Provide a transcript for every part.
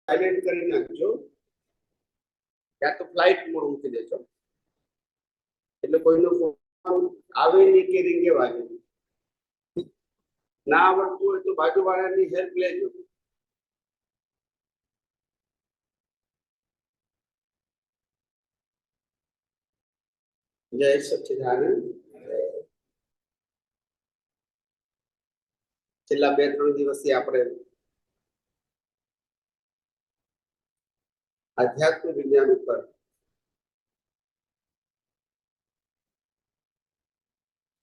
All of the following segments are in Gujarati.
સાયલેન્ટ કરી નાખજો, યા તો ફ્લાઇટ મોડ મૂકી દેજો, એટલે કોઈનો ફોન આવે નહીં કે રીંગે વાગે. ના આવડતું હોય તો બાજુવાળાની હેલ્પ લેજો. જય સચ્ચિદાનંદ. છેલ્લા 2-3 દિવસથી આપણે આધ્યાત્મ વિજ્ઞાન ઉપર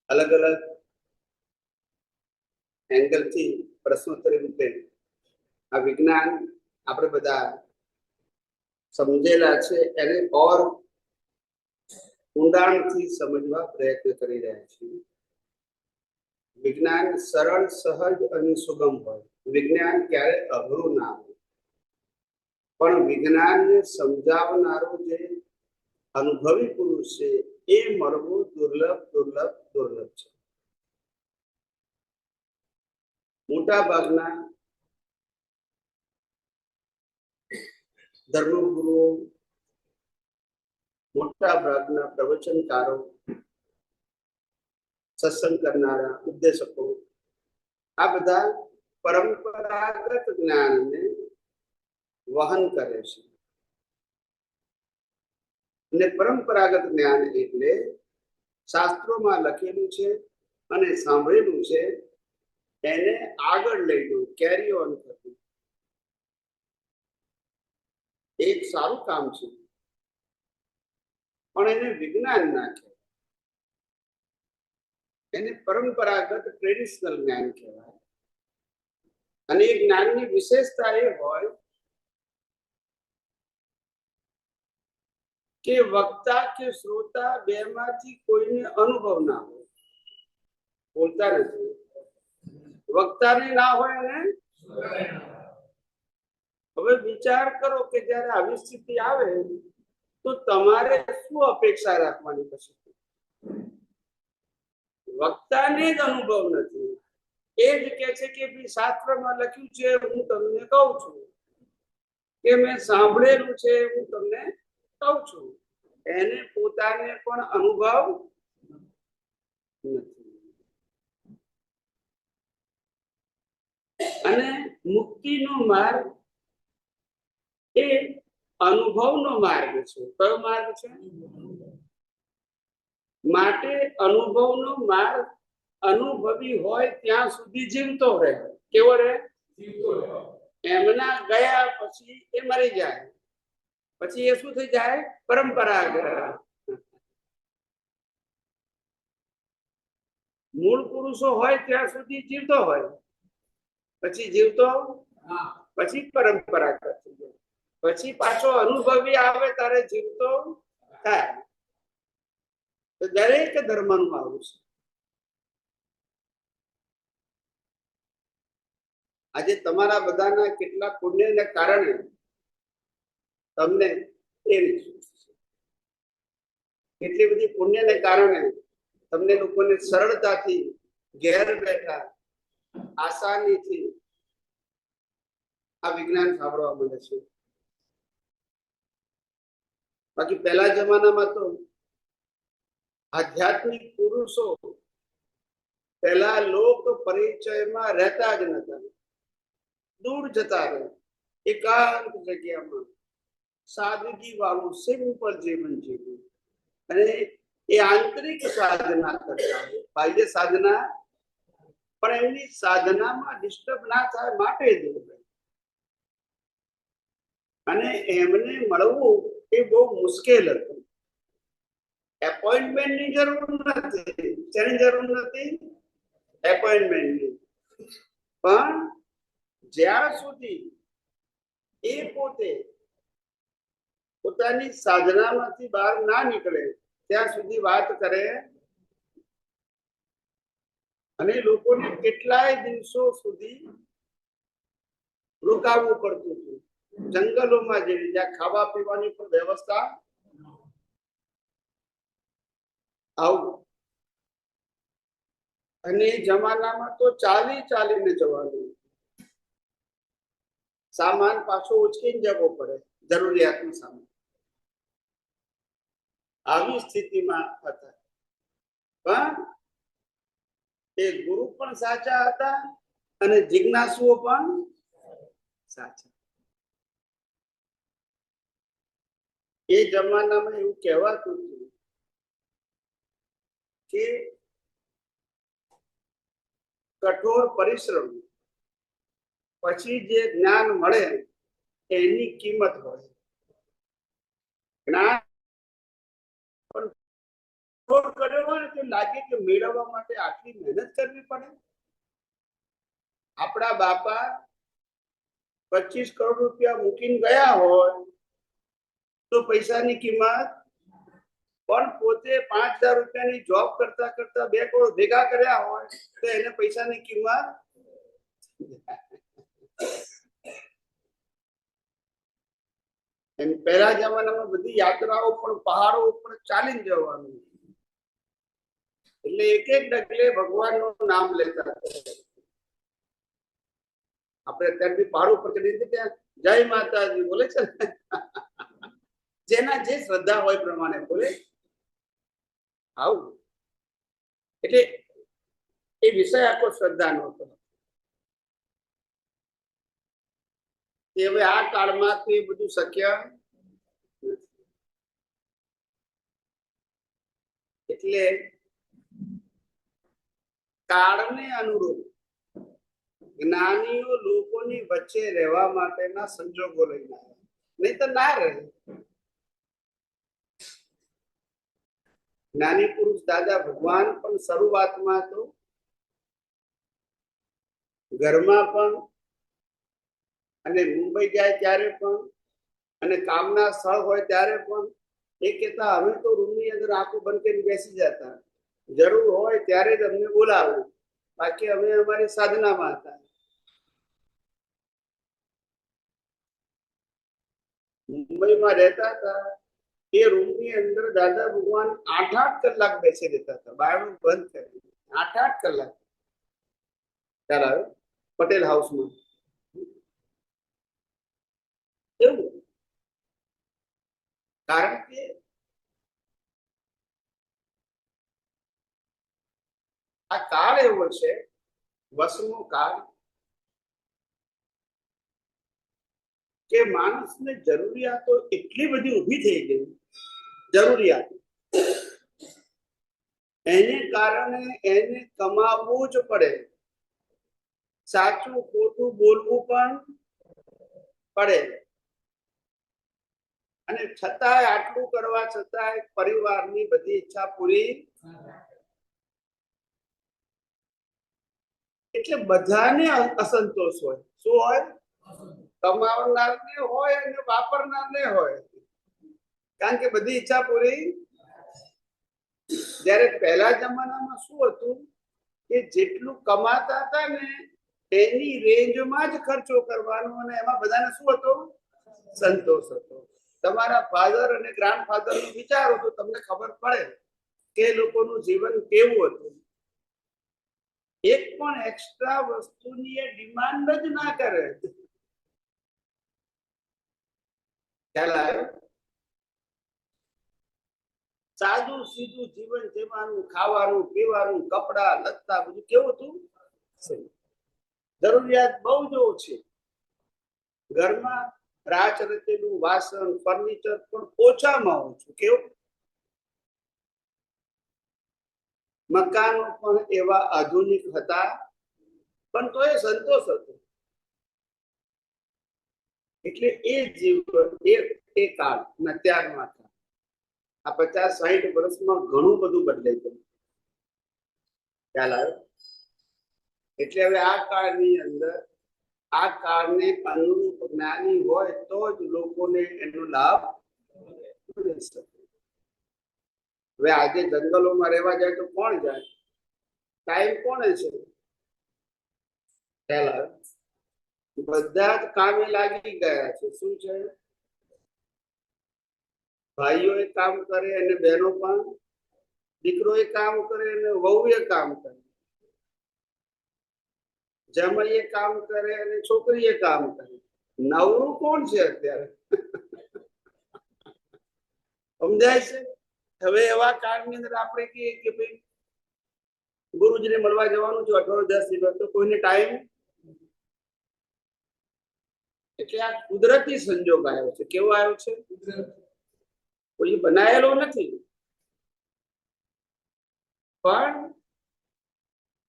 અલગ અલગ એંગલથી પ્રશ્નોત્તરી રૂપે આ વિજ્ઞાન આપણે બધા સમજેલા છે એને ઓર ઊંડાણથી સમજવા પ્રયત્ન કરી રહ્યા છીએ. વિજ્ઞાન સરળ, સહજ અને સુગમ હોય. વિજ્ઞાન ક્યારે અઘરું ના હોય, પણ વિજ્ઞાનને સમજાવનારો જે અનુભવી પુરુષ છે એ મળવું દુર્લભ દુર્લભ દુર્લભ છે. મોટા ભાગના ધર્મગુરુઓ, મોટા ભાગના પ્રવચનકારો, સત્સંગ કરનારા ઉપદેશકો આ બધા પરંપરાગત જ્ઞાનને વહન કરે છે. અને પરંપરાગત જ્ઞાન એટલે શાસ્ત્રોમાં લખેલું છે અને સાંભળેલું છે એને આગળ લઈ જવું, કેરી ઓન કરવું. એક સારું કામ છે, પણ એને વિજ્ઞાન ના કહેવાય, એને પરંપરાગત ટ્રેડિશનલ જ્ઞાન કહેવાય. અને એ જ્ઞાનની વિશેષતા એ હોય કે વક્તા કે શ્રોતા બેમાંથી કોઈને અનુભવ ના હોય. બોલતા નથી, વક્તાને ના હોય ને. હવે વિચાર કરો કે જયારે આવી સ્થિતિ આવે તો તમારે શું અપેક્ષા રાખવાની પછી? વક્તાને જ અનુભવ નથી, એ જ કે છે કે શાસ્ત્રમાં લખ્યું છે હું તમને કહું છું, કે મેં સાંભળેલું છે હું તમને કહું છું. એને પોતાને પણ અનુભવ નથી. અને મુક્તિનો માર્ગ એ અનુભવનો માર્ગ છે. કયો માર્ગ છે? માટે અનુભવનો માર્ગ અનુભવી હોય ત્યાં સુધી જીવતો રહે. કેવો રહે? એમના ગયા પછી એ મરી જાય, પછી એ શું થઈ જાય? પરંપરાગત. મૂળ પુરુષો હોય ત્યાં સુધી જીવતો હોય, પછી જીવતો, પછી પરંપરાગત થઈ જાય, પછી પાછો અનુભવી આવે ત્યારે જીવતો થાય. તો દરેક ધર્મનું આવું છે. આજે તમારા બધાના કેટલા પુણ્યને કારણે તમને કેટલી બધી પુણ્યને કારણે તમને લોકોને સરળતાથી ઘેર બેઠા આસાનીથી આ વિજ્ઞાન સાંભળવા મળે છે. બાકી પહેલા જમાનામાં તો આધ્યાત્મિક પુરુષો પહેલા લોક પરિચયમાં રહેતા જ નતા, દૂર જતા રહે, એકાંત જગ્યામાં સાદગી વાળું સિમ્પલ જીવન જીવ્યું. અને એ આંતરિક સાધના કરતા, બાહ્ય સાધના, પણ એમની સાધનામાં ડિસ્ટર્બ ના થાય માટે દૂર રહે. અને એમને મળવું એ બહુ મુશ્કેલ હતું. એપોઇન્ટમેન્ટની જરૂર નથી. જેની જરૂર નથી? એપોઇન્ટમેન્ટની. પણ જ્યાં સુધી એ પોતે પોતાની સાધનામાંથી બહાર ના નીકળે ત્યાં સુધી વાત કરે. અને લોકોને કેટલાય દિવસો સુધી રોકાવવું પડતું હતું જંગલોમાં, જેવી જ્યાં ખાવા પીવાની પણ વ્યવસ્થા આવું. અને એ જમાનામાં તો ચાલીને જવાનું. સામાન પાછો ઉચકીને જવો પડે, જરૂરિયાતનો સામાન. આવી સ્થિતિમાં હતા. પણ એ ગુરુ પણ સાચા હતા અને જિજ્ઞાસુઓ પણ સાચા. એ જમાનામાં એવું કહેવાતું હતું કે કઠોર પરિશ્રમ પછી જે જ્ઞાન મળે એની કિંમત હોય. જ્ઞાન પણ કર્યો હોય તો લાગે કે મેળવવા માટે આટલી મહેનત કરવી પડે. આપણા બાપા 25 કરોડ રૂપિયા મૂકીને ગયા હોય તો પૈસાની કિંમત, પણ પોતે 5,000 રૂપિયાની જોબ કરતા કરતા 2 કરોડ ભેગા કર્યા હોય તો એને પૈસાની કિંમત. પહેલા જમાનામાં બધી યાત્રાઓ પણ પહાડો ઉપર ચાલીને જવાનું, એટલે એક એક ડગલે ભગવાનનું નામ લેતા. આપણે ત્યાંથી પહાડ ઉપર ચડીને ત્યાં જય માતાજી બોલે છે, જેના જે શ્રદ્ધા હોય પ્રમાણે બોલે. આવું એટલે એ વિષય આખો શ્રદ્ધા નો હતો. હવે આ કાળમાં તો એ બધું શક્ય નથી. એટલે કાળને અનુરૂપ જ્ઞાનીઓ લોકોની વચ્ચે રહેવા માટેના સંજોગો લઈને આવ્યા, નહીં તો ના રહે. જ્ઞાની પુરુષ દાદા ભગવાન પણ શરૂઆતમાં તો ઘરમાં પણ અને મુંબઈ જાય ત્યારે પણ અને કામના સ્થળ હોય ત્યારે પણ એ કહેતા અમે તો રૂમની અંદર આંખો બંધ કરીને બેસી જતા, જરૂર હોય ત્યારે જ અમને બોલાવે, બાકી અમે અમારી સાધનામાં હતા. મુંબઈમાં રહેતા હતા એ રૂમની અંદર દાદા ભગવાન 8-8 કલાક બેસી રહેતા હતા, બારણું બંધ કરીને 8-8 કલાક. ખ્યાલ આવ્યો? પટેલ હાઉસમાં એવું. કારણ કે આ કાળ એવો છે, વસનો કાળ, કે માણસને જરૂરિયાતો એટલી બધી ઊભી થઈ ગઈ, જરૂરિયાત એને કારણે એને કમાવવું જ પડે, સાચું ખોટું બોલવું પણ પડે. અને છતાંય આટલું કરવા છતાંય પરિવારની બધી ઈચ્છા પૂરી. એટલે બધાને અસંતોષ હોય. શું હોય? કમાવનાર ને હોય અને વાપરનાર ને હોય, કારણ કે બધી ઈચ્છા પૂરી. જ્યારે પહેલા જમાનામાં શું હતું કે જેટલું કમાતા હતા ને એની રેન્જમાં જ ખર્ચો કરવાનો, અને એમાં બધાને શું હતો? સંતોષ હતો. તમારા ફાધર અને ગ્રાન્ડફાધર નું વિચારો તો તમને ખબર પડે કે લોકોનું જીવન કેવું હતું. એક પણ એક્સ્ટ્રા વસ્તુની એ ડિમાન્ડ જ ના કરે. ખ્યાલ આવ્યો? સાદું સીધું જીવન જીવવાનું, ખાવાનું પીવાનું, કપડા લત્તા બધું કેવું હતું? જરૂરિયાત બહુ જ ઓછી. ઘરમાં રાચ રચેલું વાસણ ફર્નિચર પણ ઓછામાં ઓછું. કેવું? મકાનો પણ એવા આધુનિક હતા, પણ તો એ સંતોષ હતો. એટલે એ જીવન એ કાળ અત્યારમાં આ 50-60 વર્ષમાં ઘણું બધું બદલાઈ ગયું. ખ્યાલ આવ્યો? એટલે હવે આ કાળની અંદર આ કાળને અનુરૂપ જ્ઞાની હોય તો જ લોકોને એનો લાભ મળી શકે. હવે આજે જંગલોમાં રહેવા જાય તો કોણ જાય? ટાઈમ કોને છે? ખ્યાલ આવ્યો? બધા જ કામે લાગી ગયા છે. શું છે? ભાઈઓ એ કામ કરે અને બહેનો પણ, દીકરો એ કામ કરે અને વહુ એ કામ કરે, જમાઈ એ કામ કરે અને છોકરી એ કામ કરે, નવરું કોણ છે અત્યારે? સમજાય છે? હવે એવા કાળની અંદર આપણે કહીએ કે ભાઈ ગુરુજીને મળવા જવાનું છે 8-10 દિવસ, તો કોઈને ટાઈમ. એટલે આ કુદરતી સંજોગ આવ્યો છે. કેવો આવ્યો છે? કોઈ બનાયેલો નથી, પણ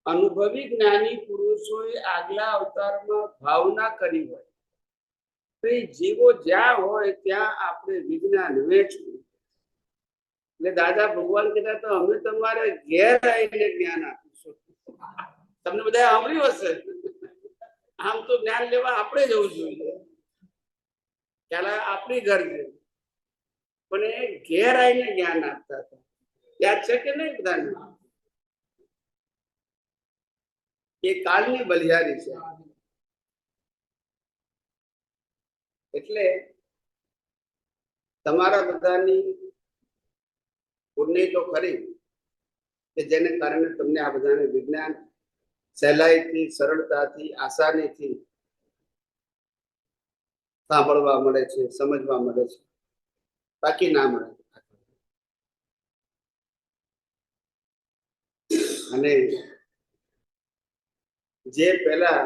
અનુભવી જ્ઞાની પુરુષોએ આગલા અવતારમાં ભાવના કરી હોય જીવો જ્યાં હોય ત્યાં આપણે વિજ્ઞાન વેચવું. એટલે દાદા ભગવાન કહેતા તો અમે તમારે ઘેર આવીને જ્ઞાન આપીશું. તમને બધા સાંભળ્યું હશે. આમ તો જ્ઞાન લેવા આપણે જવું જોઈએ, ખ્યાલ આપણી ઘર છે, પણ એ ઘેર આવીને જ્ઞાન આપતા હતા. યાદ છે કે નહીં બધાને? એ કાળની બલિહારી છે. એટલે તમારા બધાની પુણ્ય તો ખરી કે જેને કારણે તમને આ બધાને વિજ્ઞાન સહેલાઈથી, સરળતાથી, આસાનીથી સાંભળવા મળે છે, સમજવા મળે છે, બાકી ના મળે. અને જે પેલા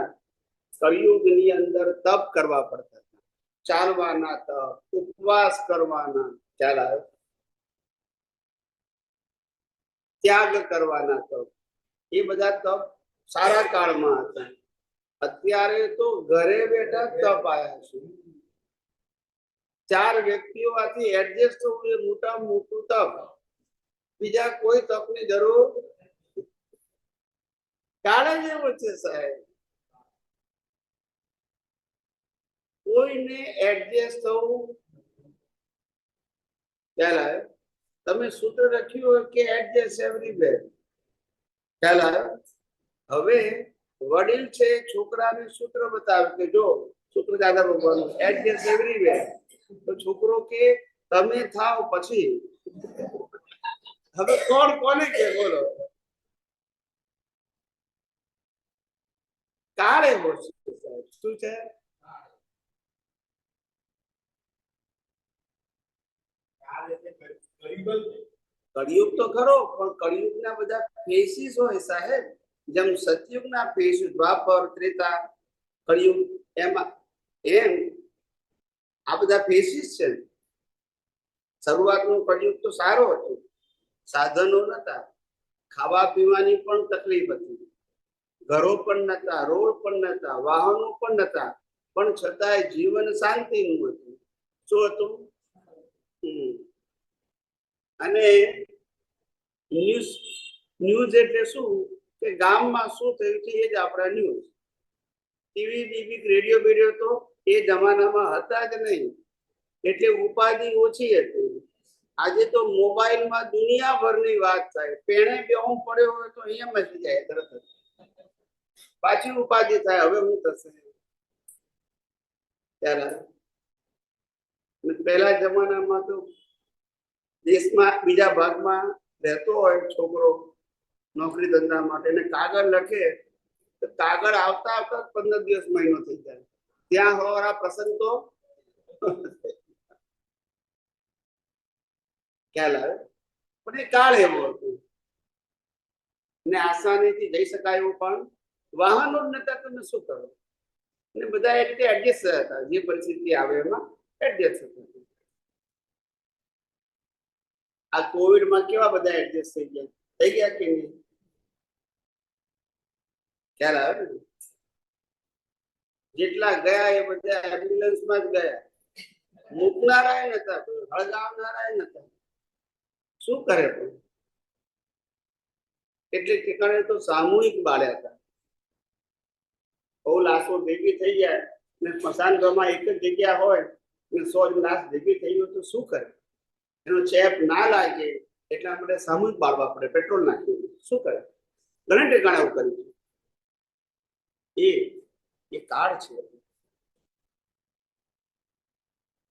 કળિયુગની અંદર તપ કરવા પડતા હતા, ચાલવાના તપ, ઉપવાસ કરવાના, ખ્યાલ આવ્યો, ત્યાગ કરવાના તપ, એ બધા તપ સારા કાળમાં હતા. અત્યારે તો ઘરે બેઠા તપ આયા છે. 4 વ્યક્તિઓ આથી એડજસ્ટ થવું એ મોટા મોટું તપ. બીજા કોઈ તપની જરૂર કાળ જ એવો છે સાહેબ. કોઈને એડજસ્ટ થવું, ખ્યાલ આવે? તમે સૂત્ર લખ્યું હોય કે એડજસ્ટ એવરીવેર, ખ્યાલ આવે? હવે વડીલ છે છોકરાને સૂત્ર બતાવે કે જો સૂત્ર દાદા ભગવાન એડજસ્ટ એવરીવેર, તો છોકરો કે તમે થાવ પછી. હવે કોણ કોને કે બોલો? કાળે બોલશે સાહેબ. શું છે? કળિયુગ તો ખરો, પણ કળિયુગના બધા ફેસીસ હોય સાહેબ. જેમ સતયુગના ફેસ, દ્વાપર, ત્રેતા, કળિયુગ, એમાં એમ આ બધા ફેસીસ છે. શરૂઆતનું કળિયુગ તો સારો હતો, સાધનો નતા, ખાવા પીવાની પણ તકલીફ હતી, ઘરો પણ નતા, રોડ પણ નતા, વાહનો પણ નતા, પણ છતાંય જીવન શાંતિનું હતું. શું હતું? અને ન્યૂઝ એટલે શું કે ગામમાં શું થયું છે એ જ આપણા ન્યૂઝ. ટીવી બીવી રેડિયો બેડિયો તો એ જમાનામાં હતા જ નહીં, એટલે ઉપાધિ ઓછી હતી. આજે તો મોબાઈલમાં દુનિયાભરની વાત થાય. પેણે બેહું પડ્યો હોય તો અહીંયા મચી જાય તરત જ, પાછી ઉપાધિ થાય હવે શું થશે. ત્યારે પહેલા જમાનામાં તો દેશમાં બીજા ભાગમાં રહેતો હોય છોકરો નોકરી ધંધા માટે, ને કાગળ લખે તો કાગળ આવતા આવતા 15 દિવસ, મહિનો થઈ જાય. ત્યાં હોવાના પ્રસંગ તો ખ્યાલ આવે. પણ એ કાળ એવો હતો ને આસાનીથી જઈ શકાય એવું, પણ વાહનો જ નતા. તમે શું કરો? અને બધા એ રીતે એડજસ્ટ હતા, જે પરિસ્થિતિ આવે એમાં એડજસ્ટ થતા. આ કોવિડમાં કેવા બધા એડજસ્ટ થઈ ગયા કે નહીં? ખ્યાલ આવે ને? જેટલા ગયા એ બધા એમ્બ્યુલન્સમાં જ ગયા, મૂકનારા નતા, હળગાવનારા નતા. શું કરે? પણ કેટલીક ઠેકાણે તો સામૂહિક બાળ્યા હતા. બહુ લાશો ભેગી થઈ જાય ને સ્મશાન ઘરમાં એક જ જગ્યા હોય ને 100 લાશ ભેગી થઈ હોય તો શું કરે? એનો ચેપ ના લાગે એટલા માટે સામૂહિક બાળવા પડે, પેટ્રોલ નાખી. શું કરે? ઘણા ઠેકાણે એવું કર્યું. એ કાળ છે.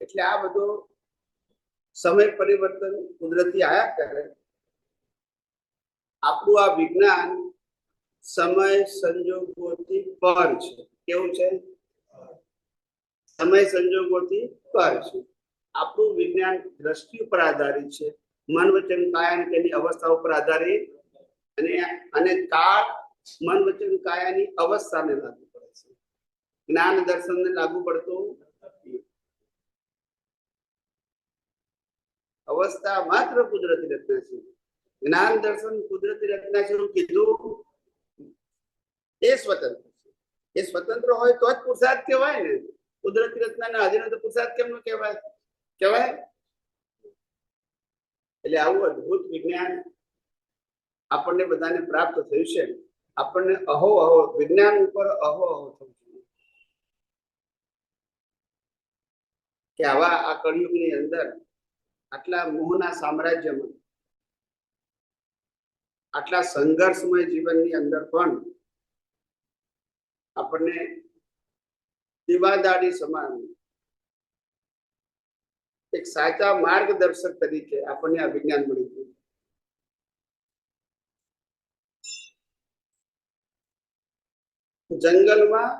એટલે આ બધો સમય પરિવર્તન કુદરતી આયા કરે. આપણું આ વિજ્ઞાન સમય સંજોગોથી પર છે. કેવું છે? સમય સંજોગોથી કરશું. આપણું વિજ્ઞાન દ્રષ્ટિ ઉપર આધારિત છે, મન વચન કાયા અને તેની અવસ્થા ઉપર આધારિત, અને કાળ મન વચન કાયાની અવસ્થાને લાગુ પડે છે, જ્ઞાન દર્શનને લાગુ પડતું અવસ્થા માત્ર કુદરતી રચના છે. જ્ઞાન દર્શન કુદરતી રચના છે એવું કીધું, એ સ્વતંત્ર છે. એ સ્વતંત્ર હોય તો જ પુરુષાર્થ કહેવાય ને. કુદરતી રચનાના અધીન તો પુરુષાર્થ કેમ ન કહેવાય? કહેવાય. એટલે આવું અદ્ભુત વિજ્ઞાન આપણને બધાને પ્રાપ્ત થયું છે. આપણને અહો અહો વિજ્ઞાન ઉપર અહો અહો થવું જોઈએ કે આવા આ કળિયુગની અંદર આટલા મોહના સામ્રાજ્યમાં, આટલા સંઘર્ષમય જીવનની અંદર પણ આપણને દીવાદાડી સમાન એક સાચા માર્ગદર્શક તરીકે આપણને આ વિજ્ઞાન મળી ગયું. જંગલમાં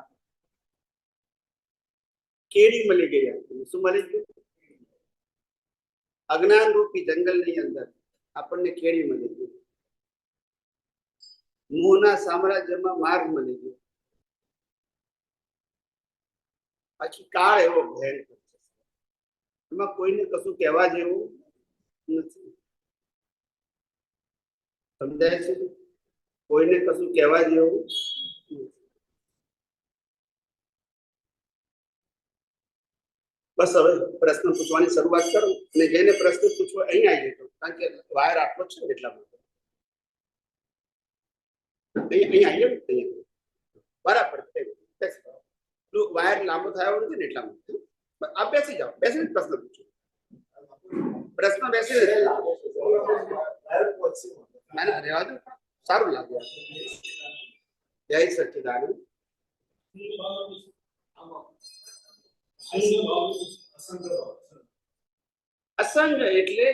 કેરી મળી ગઈ. શું મળી ગયું? અજ્ઞાન રૂપી જંગલની અંદર આપણને કેરી મળી ગઈ. મોહના સામ્રાજ્યમાં માર્ગ મળી ગયો. પછી કાળ એવો ભયંકર છે, એમાં કોઈને કશું કહેવા જેવું નથી. સમજાય છે? કોઈને કશું કહેવા જેવું નથી. બસ હવે પ્રશ્ન પૂછવાની શરૂઆત કરું, અને જેને પ્રશ્ન પૂછવો અહીં આવી જતો, કારણ કે વાયર આટલો છે એટલા માટે અહીં આવીએ ને બરાબર. વાયર લાંબો થયો નથી ને એટલા માટે આપ બેસી જાઓ, બેસીને પ્રશ્ન પૂછો. પ્રશ્ન બેસીને ના ના રહેવા દો, સારું લાગે. જય સચ્ચિદાનંદ. અસંગ એટલે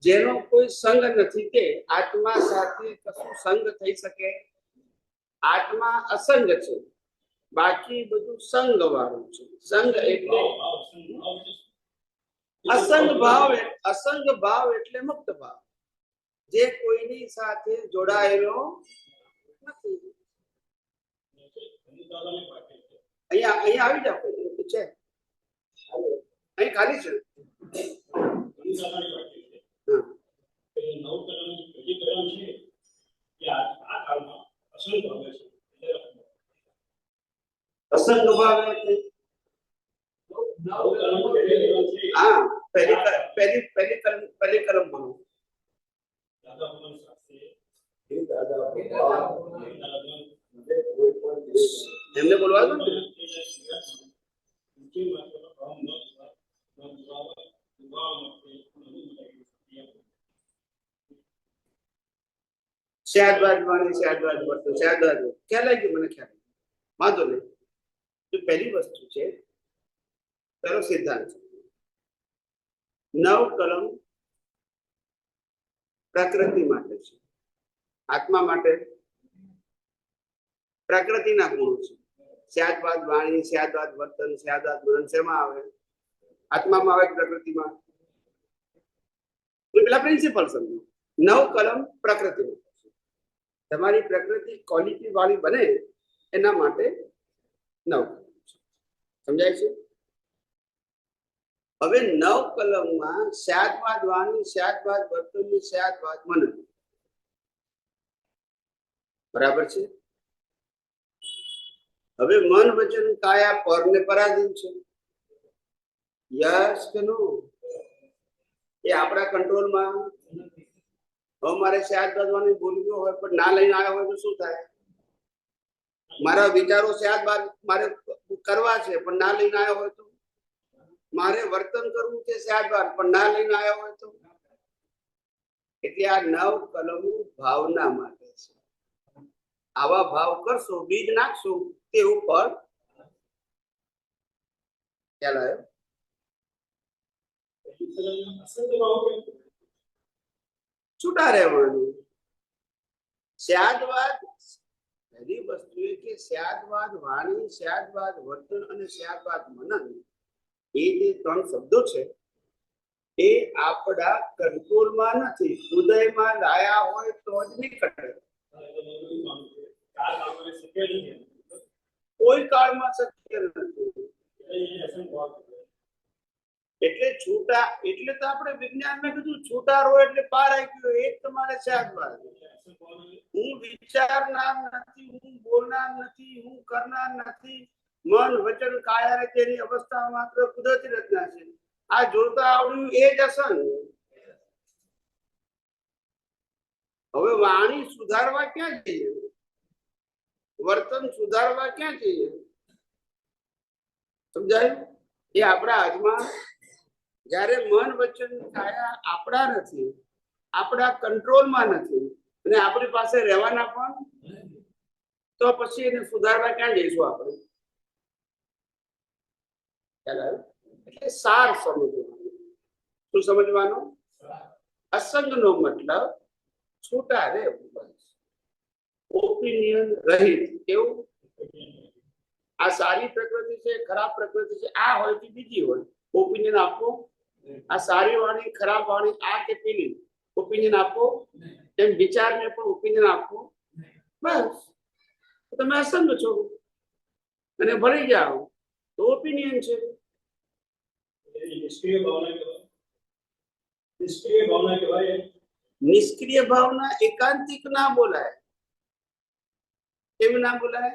જેનો કોઈ સંગ નથી, તે આત્મા સાથે કશું સંગ થઈ શકે? આત્મા અસંગ છે, બાકી બધું સંગ વાળું છે. સંગ એટલે અસંગ ભાવ એટલે મુક્ત ભાવ, જે કોઈની સાથે જોડાયેલો નથી. અહીંયા અહીંયા આવી જાવ છે, અહીં ખાલી છે. અસંગ ભાવ હા, પહેલી કલમ ભણો. એમને બોલવા દો ને. શાદવાદ વાણી, શાદવાદ વર્તન, શાદવાદ ખ્યાલ આવી ગયો મને? ખ્યાલ વાંધો નહીં. તો પહેલી વસ્તુ છે, પેલો સિદ્ધાંત, નવ કલમ પ્રકૃતિ માટે છે, આત્મા માટે પ્રકૃતિના ગુણો છે. શાદવાદ વાણી, શાદવાદ વર્તન, શાદવાદ મનન શેમાં આવે? આત્મામાં આવે, પ્રકૃતિમાં. પેલા પ્રિન્સિપલ સમજો. નવ કલમ પ્રકૃતિ, તમારી પ્રકૃતિ ક્વોલિટી વાળી બને એના માટે નવ કલમ છે. સમજાય છે? હવે નવ કલમમાં શાદવાદ વાણી, શાદવાદ વર્તન, શાદવાદ મનન બરાબર છે. હવે મન વચન કાયા પર ને પરાધીન છે. યસ કે નો? એ આપણા કંટ્રોલમાં. હવે મારે શાદવાદ વાણી બોલવું હોય પણ ના લઈને આવ્યો હોય તો શું થાય? મારા વિચારો શાદવાદ મારે કરવા છે પણ ના લઈને આવ્યો હોય તો? મારે વર્તન કરવું છે શાદવાદ પણ ના લઈને આવ્યો હોય તો? એટલે આ નવ કલમ ભાવના માટે છે. આવા ભાવ કરશો, બીજ નાખશો, તે ઉપર ખ્યાલ આવ્યો? છૂટા રહેવાનું. શાદવાદ પહેલી વસ્તુ એ કે સ્યાદવાદ વાણી, સ્યાદવાદ વર્તન અને સ્યાદવાદ મનન, એ જે ત્રણ શબ્દો છે એ આપણા કંટ્રોલમાં નથી. હૃદયમાં લાયા હોય તો જ નીકળે. કોઈ કાળમાં શક્ય નથી. એટલે છૂટા, એટલે તો આપણે વિજ્ઞાનમાં કીધું છૂટા રહો એટલે પાર આવી ગયો. એ તમારે સ્યાદવાદ. હું વિચારનાર નથી, હું બોલનાર નથી, હું કરનાર નથી. મન વચન કાયા અને તેની અવસ્થા માત્ર કુદરતી રચના છે. આ જોતા આવડ્યું એ જ અસંગ. હવે વાણી સુધારવા ક્યાં જઈએ? વર્તન સુધારવા ક્યાં જઈએ? સમજાયું? એ આપણા હાથમાં. જ્યારે મન વચન કાયા આપણા નથી, આપણા કંટ્રોલમાં નથી અને આપણી પાસે રહેવાના પણ, તો પછી એને સુધારવા ક્યાં જઈશું આપણે? એટલે સાર સમજવાનું. શું સમજવાનું? અસંગનો મતલબ છૂટા રે, ઓપિનિયન રહિત. કેવું? આ સારી પ્રકૃતિ છે, ખરાબ પ્રકૃતિ છે, આ હોય કે બીજી હોય, ઓપિનિયન આપો. આ સારી વાણી, ખરાબ વાણી, આ કે પેલી, ઓપિનિયન આપો. એમ વિચારને પણ ઓપિનિયન આપો. બસ તમે અસંગ છો અને ભળી જાઓ તો ઓપિનિયન છે. નિષ્ક્રિય ભાવના એકાંતિક ના બોલાય. કેમ ના બોલાય?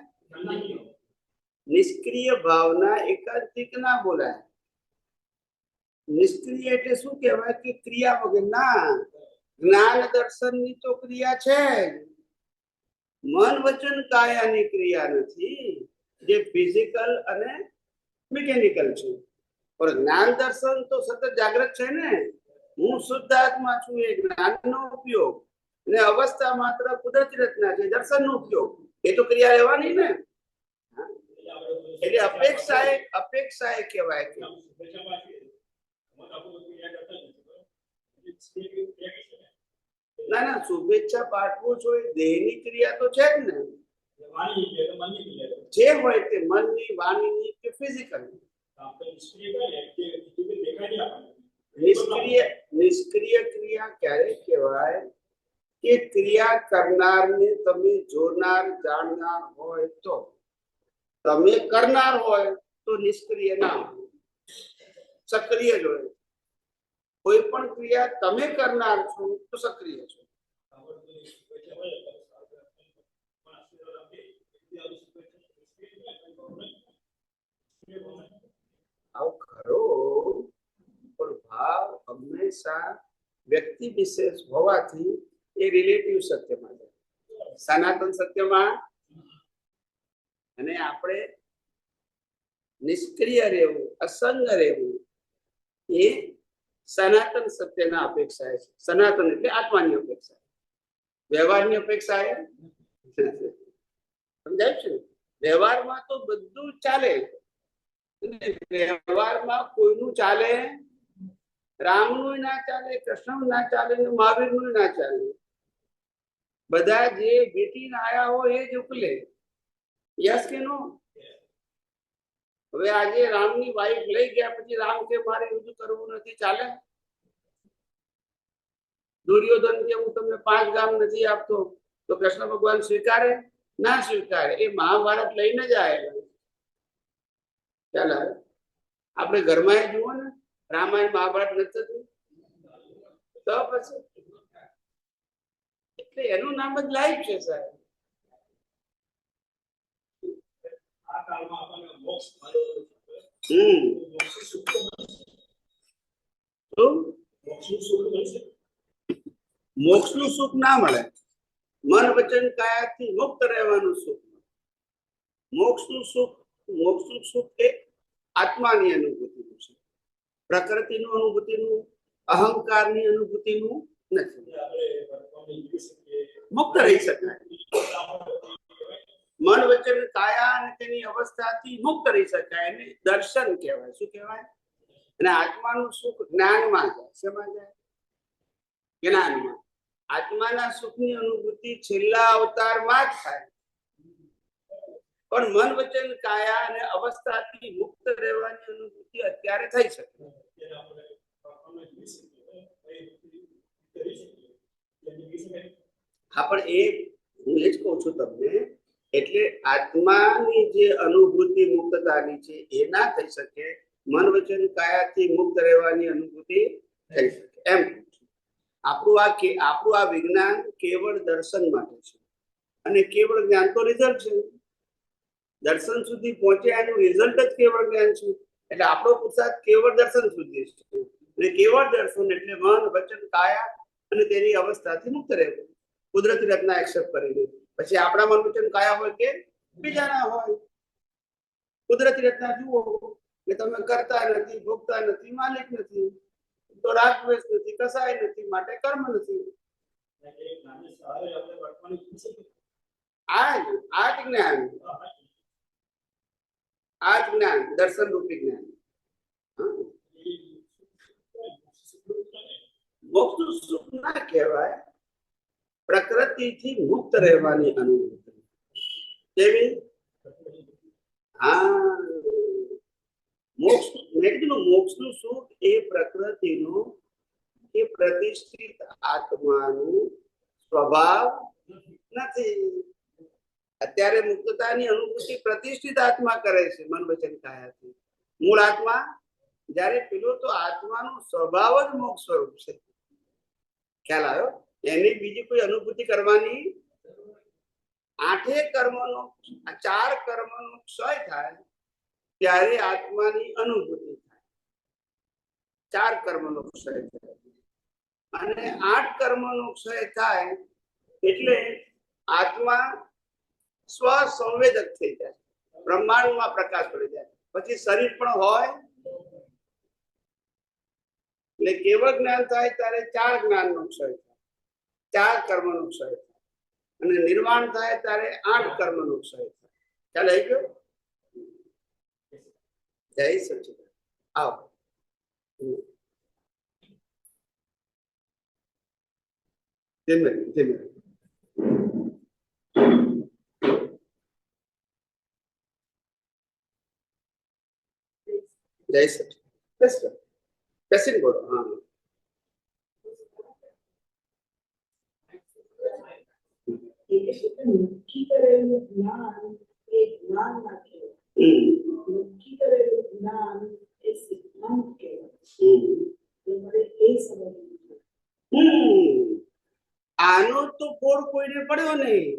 નિષ્ક્રિય ભાવના એકાંતિક ના બોલાય. નિષ્ક્રિય એટલે શું કહેવાય? કે ક્રિયા વગર. ના, જ્ઞાન દર્શન ની તો ક્રિયા છે. મન વચન કાયાની ક્રિયા નથી, જે ફિઝિકલ અને મિકેનિકલ છે. પણ જ્ઞાન દર્શન તો સતત જાગૃત છે ને. હું શુદ્ધ આત્મા છું, એ જ્ઞાનનો ઉપયોગ અને અવસ્થા માત્ર કુદરતી રચના છે, દર્શનનો ઉપયોગ. એ તો ક્રિયા રહેવાની ને. એટલે અપેક્ષા એ કહેવાય કે ના ના, શુભેચ્છા પાઠવું જોઈએ, દેહની ક્રિયા તો છે જ ને. જે હોય તે મનની, વાણીની કે ફિઝિકલ. નિષ્ક્રિય ક્રિયા ક્યારે કહેવાય? કે ક્રિયા કરનારને તમે જોનાર, જાણનાર હોય તો. તમે કરનાર હોય તો નિષ્ક્રિય ના હોય, સક્રિય જ હોય. કોઈ પણ ક્રિયા તમે કરનાર છો તો સક્રિય છો. આવ ખરો, પણ ભાવ હંમેશા વ્યક્તિ વિશેષ હોવાથી એ રિલેટિવ સત્યમાં છે, સનાતન સત્યમાં. અને આપણે નિષ્ક્રિય રહેવું, અસંગ રહેવું એ સનાતન સત્યના અપેક્ષા છે. સનાતન એટલે આત્માની અપેક્ષા, વ્યવહારની અપેક્ષા એ સમજાય છે. વ્યવહારમાં તો બધું ચાલે, વ્યવહારમાં કોઈનું ચાલે, રામનું ના ચાલે, કૃષ્ણનું ના ચાલે, મહાવીરનું ના ચાલે. બધા જે ભેટીને આયા હોય એ જ ઉકલે. યસ કે નો? હવે આજે રામની વાઈફ લઈ ગયા પછી રામ કે મારે યુદ્ધ કરવું નથી, ચાલે? દુર્યોધન કે હું તમને 5 ગામ નથી આપતો, તો કૃષ્ણ ભગવાન સ્વીકારે? ના સ્વીકારે. એ મહાભારત લઈને જ આવેલા. ચાલે? આપણે ઘરમાં જુઓ ને, રામાયણ મહાભારત નથી થતું તો પછી. એટલે એનું નામ જ લાઈફ છે સાહેબ. મોક્ષનું સુખ ના મળે. મન વચન કાયાથી મુક્ત રહેવાનું સુખ. મોક્ષનું સુખ એ આત્માની અનુભૂતિનું છે, પ્રકૃતિનું અનુભૂતિનું, અહંકારની અનુભૂતિનું નથી. મુક્ત રહી શકાય. મન વચન કાયા અને તેની અવસ્થાથી મુક્ત રહી શકાય. એને દર્શન કહેવાય. શું કહેવાય? અને આત્માનું સુખ જ્ઞાનમાં જાય. શેમાં જાય? જ્ઞાનમાં. આત્માના સુખની અનુભૂતિ છેલ્લા અવતારમાં જ થાય. પણ મન વચન કાયા અને અવસ્થાથી મુક્ત રહેવાની અનુભૂતિ અત્યારે થઈ શકે. હા, પણ એ હું એ જ કહું છું તમને, એટલે આત્માની જે અનુભૂતિ મુક્તતાની છે એ ના થઈ શકે, મન વચન કાયાથી મુક્ત રહેવાની અનુભૂતિ થઈ શકે એમ. આપણું આ વિજ્ઞાન કેવળ દર્શન માટે છે અને કેવળ જ્ઞાન તો રિઝલ્ટ છે. દર્શન સુધી પહોંચ્યા એનું રિઝલ્ટ જ કેવળ જ્ઞાન છે. એટલે આપણો પુરુષાર્થ કેવળ દર્શન સુધી છે. અને કેવળ દર્શન એટલે મન વચન કાયા અને તેની અવસ્થાથી મુક્ત રહેવું, કુદરતી રચના એક્સેપ્ટ કરીને. પછી આપણા મન વચન કાયા હોય કે બીજાના હોય, કુદરતી રચના જુઓ કે તમે કરતા નથી, ભોગતા નથી, માલિક નથી, તો રાગ દ્વેષ નથી, કસાય નથી, માટે કર્મ નથી. આ જ જ્ઞાન, આ જ જ્ઞાન દર્શન રૂપી જ્ઞાન. મોક્ષ સુખ ના કહેવાય, પ્રકૃતિથી મુક્ત રહેવાની અનુભૂતિ. કેવી? હા, મોક્ષ, મેં કીધું મોક્ષનું સુખ એ પ્રકૃતિનું, એ પ્રતિષ્ઠિત આત્માનું સ્વભાવ નથી. અત્યારે મુક્તતાની અનુભૂતિ પ્રતિષ્ઠિત આત્મા કરે છે મન વચન કાયાથી. મૂળ આત્મા જ્યારે પેલો તો આત્માનો સ્વભાવ જ મોક્ષ સ્વરૂપ છે. ખ્યાલ આવ્યો? એની બીજી કોઈ અનુભૂતિ કરવાની, 8 કર્મનો, 4 કર્મનો ક્ષય થાય ત્યારે આત્માની અનુભૂતિ થાય. 4 કર્મનો ક્ષય થાય અને 8 કર્મનો ક્ષય થાય એટલે આત્મા સ્વસંવેદક થઈ જાય, બ્રહ્માંડમાં પ્રકાશ પડી જાય. પછી શરીર પણ હોય. એટલે કેવળ જ્ઞાન થાય ત્યારે 4 જ્ઞાનનો ક્ષય થાય, 4 કર્મનો ક્ષય થાય. અને નિર્વાણ થાય ત્યારે 8 કર્મનો ક્ષય થાય. ખ્યાલ આવી ગયો? જય સચ્ચિદાનંદ. આવો. ધીમે ધીમે. જય સચ્ચિદાનંદ. બેસીને બોલો. હા, નક્કી કરેલું જ્ઞાન એ જ્ઞાન ના કહેવાય, નક્કી કરેલું જ્ઞાન એ સિદ્ધાંત કહેવાય. એ સમજવું. આનો તો ફોડ કોઈને પડ્યો નહીં.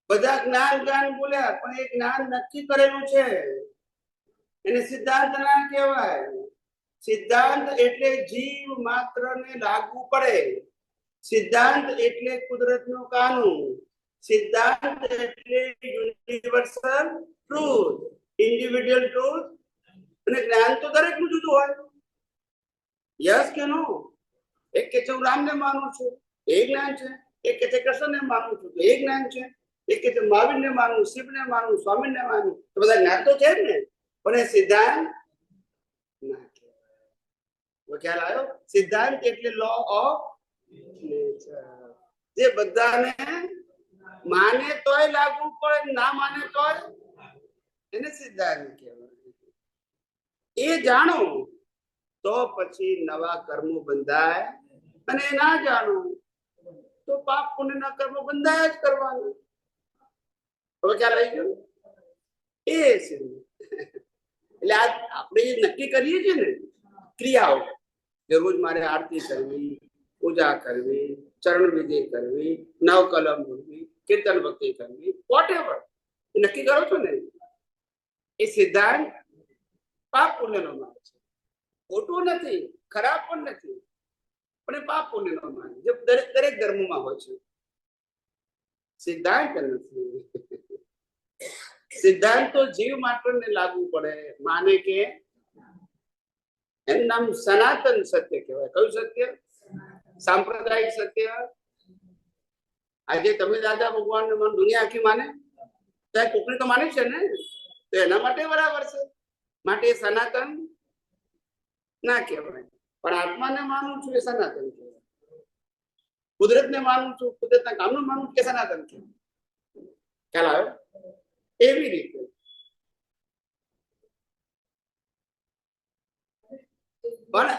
બધા જ્ઞાન જ્ઞાન બોલ્યા, પણ એ જ્ઞાન નક્કી કરેલું છે, એને સિદ્ધાંત ના કહેવાય. સિદ્ધાંત એટલે જીવ માત્ર ને લાગુ પડે. સિદ્ધાંત એટલે કુદરતનું કાનૂન. સિદ્ધાંત એટલે યુનિવર્સલ ટ્રુથ, ઇન્ડિવિડ્યુઅલ ટ્રુથ. અને જ્ઞાન તો દરેકનું જુદું હોય. યસ કે નો? એક કે છે હું રામને માનું છું, એ જ્ઞાન છે. એક કે છે કૃષ્ણને માનું છું, તો એ જ્ઞાન છે. એક કે છે મહાવીરને માનું, શિવને માનું, સ્વામીને માનું, તો બધા જ્ઞાન તો છે જ ને. પણ એ સિદ્ધાંત ના કહેવાય. ખ્યાલ આવ્યો? સિદ્ધાંત એટલે લો ઓફ નેચર, જે બધાને માને તોય લાગુ પડે, ના માને તોય, એને સિદ્ધાંત કહેવાય. એ જાણો તો પછી નવા કર્મો બંધાય, અને ના જાણો તો પાપ પુણ્યના કર્મો બંધાય જ કરવાના. હવે ખ્યાલ આવી ગયો? એ છે. એટલે આ આપણે જે નક્કી કરીએ છીએ ને ક્રિયાઓ, કે રોજ મારે આરતી કરવી, પૂજા કરવી, ચરણ વિધિ કરવી, નવ કલમ બોલવી, કીર્તન ભક્તિ કરવી, વોટ એવર નક્કી કરો છો ને, એ સિદ્ધાંત પાપ પુણ્યનો માર્ગ છે. ખોટું નથી, ખરાબ પણ નથી, પણ એ પાપ પુણ્યનો માર્ગ જે દરેક ધર્મમાં હોય છે. સિદ્ધાંત નથી. સિદ્ધાંત તો જીવ માત્ર ને લાગુ પડે, માને કે એનું નામ સનાતન સત્ય કહેવાય. કયું સત્ય? સાંપ્રદાયિક સત્ય. આજે તમે દાદા ભગવાન ને માનો, દુનિયા આખી માને, ત્યાં કોકરી તો માને છે ને, તો એના માટે બરાબર છે. માટે સનાતન ના કહેવાય. પણ આત્માને માનું છું એ સનાતન કહેવાય. કુદરતને માનું છું, કુદરતના કામનું માનું કે સનાતન કહેવાય. ખ્યાલ આવ્યો? એવી રીતે પણ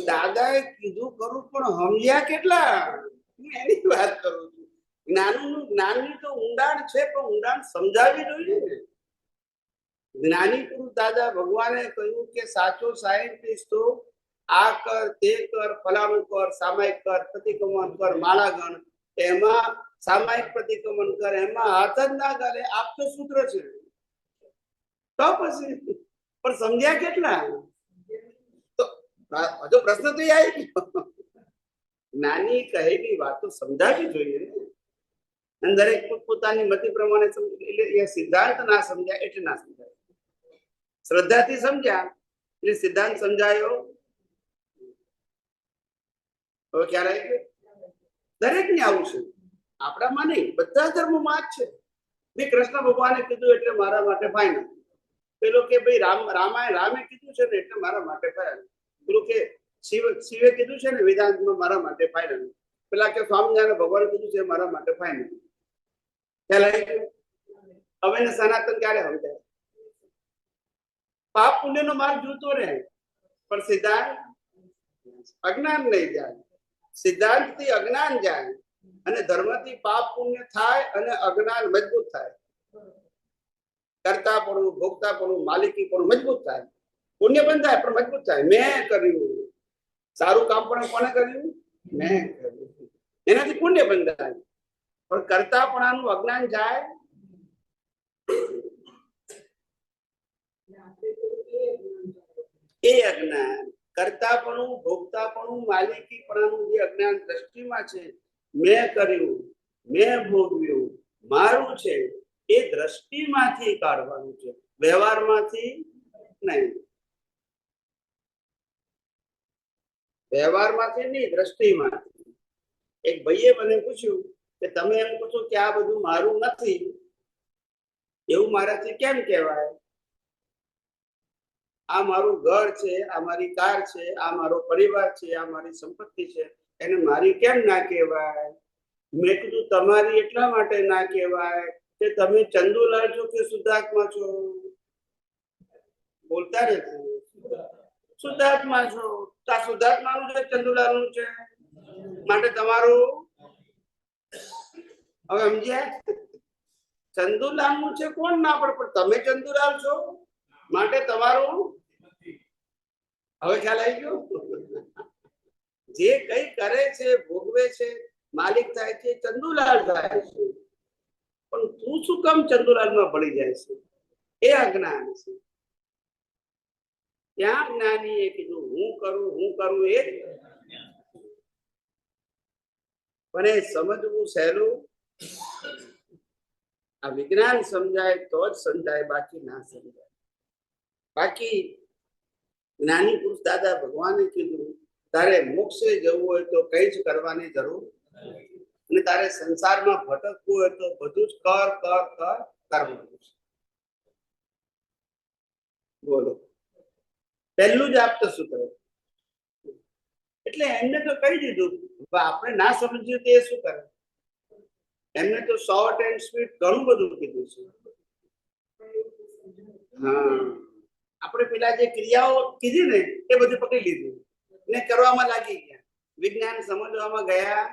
દાદાએ કીધું ખરું, પણ સમજ્યા કેટલા? હું એની વાત કરું છું. જ્ઞાનની તો ઊંડાણ છે, પણ ઊંડાણ સમજાવી જોઈએ ને. જ્ઞાની પુરુષ દાદા ભગવાને કહ્યું કે સાચો સાયન્ટિસ્ટ તો આ કર, તે કર, ફલાણું કર, સામાયિક કર, પ્રતિક્રમણ કર, માળા ગણ, એમાં સામાયિક પ્રતિક્રમણ કર, એમાં હાથ જ ના કરે. આપ તો સૂત્ર છે. તો પછી પણ સમજ્યા કેટલા? તો હજુ પ્રશ્ન તો એ આવી ગયો. નાની કહેલી વાતો સમજાવવી જોઈએ ને. અને દરેક પોતાની મતિ પ્રમાણે એટલે એ સિદ્ધાંત ના સમજાય એટલે ના સમજાય. શ્રદ્ધાથી સમજ્યા એટલે સિદ્ધાંત સમજાયો. હવે ખ્યાલ આવી ગયો? દરેક ને આવું છે, આપણામાં નહીં, બધા ધર્મોમાં જ છે. ભાઈ કૃષ્ણ ભગવાને કીધું એટલે મારા માટે ફાઇનલ. પેલો કે ભાઈ રામે કીધું છે ને એટલે મારા માટે ફાઇનલ. પેલું કે શિવે કીધું છે ને વેદાંતમાં મારા માટે ફાઇનલ. પેલા કે સ્વામિનારાયણ ભગવાને કીધું છે મારા માટે ફાઇનલ. ખ્યાલ આવી ગયો? હવે ને સનાતન ક્યારે સમજાય? પાપ પુણ્યનો માર્ગ જોતો રહે, પણ સિદ્ધાંત અજ્ઞાન નહીં જાય. સિદ્ધાંત થી અજ્ઞાન જાય અને ધર્મથી પાપ પુણ્ય થાય અને અજ્ઞાન મજબૂત થાય. કરતા પણ ભોગતા પણ માલિકી પણ મજબૂત થાય. પુણ્ય બંધ થાય પણ મજબૂત થાય. મેં કર્યું સારું કામ, પણ કોને કર્યું? મેં કર્યું. એનાથી પુણ્ય બંધ થાય. પણ કરતાપણાનું અજ્ઞાન જાય. એ અજ્ઞાન કરતાપણું, ભોગતાપણું, માલિકીપણાનું જે અજ્ઞાન દ્રષ્ટિમાં છે, મેં કર્યું, મેં ભોગવ્યું, મારું છે, એ દ્રષ્ટિમાંથી કાઢવાનું છે, વ્યવહારમાંથી નહીં. વ્યવહારમાંથી નહીં, દ્રષ્ટિમાંથી. એક ભાઈએ મને પૂછ્યું કે તમે એમ કહો છો કે આ બધું મારું નથી, એવું મારાથી કેમ કહેવાય? આ મારું ઘર છે, આ મારી કાર છે, આ મારો પરિવાર છે, આ મારી સંપત્તિ છે, એને મારી કેમ ના કહેવાય? મેં કીધું તમારી એટલા માટે ના કહેવાય કે તમે ચંદુલાલ છો કે શુદ્ધાત્મા છો? બોલતા નથી. શુદ્ધાત્મા છો. આ શુદ્ધાત્માનું છે, ચંદુલાલનું છે, માટે તમારું. હવે સમજ્યા? ચંદુલાલનું છે કોણ ના પડે, પણ તમે ચંદુલાલ છો માટે તમારું. હવે ખ્યાલ આવી ગયો? જે કઈ કરે છે, ભોગવે છે, માલિક થાય છે, ચંદુલાલ થાય છે. પણ તું શું કામ ચંદુલાલમાં ભળી જાય છે? એ અજ્ઞાન છે. ત્યાં જ્ઞાનીએ કીધું હું કરું એ જ. પણ એ સમજવું સહેલું. આ વિજ્ઞાન સમજાય તો જ સમજાય, બાકી ના સમજાય. બાકી જ્ઞાની પુરુષ દાદા ભગવાને કીધું તારે મોક્ષે જવું હોય તો કઈ જ કરવાની જરૂર, અને તારે સંસારમાં ભટકવું હોય તો બધું જ કરવું છે. બોલો, પહેલું જ આપતો સૂત્ર. એટલે એમને તો કહી દીધું, આપણે ના સમજીએ તો એ શું કરે? એમને તો શોર્ટ એન્ડ સ્વીટ ઘણું બધું કીધું છે. હા, આપણે પેલા જે ક્રિયાઓ કીધી ને એ બધું પકડી લીધું ને કરવામાં લાગી ગયા. વિજ્ઞાન સમજવામાં ગયા.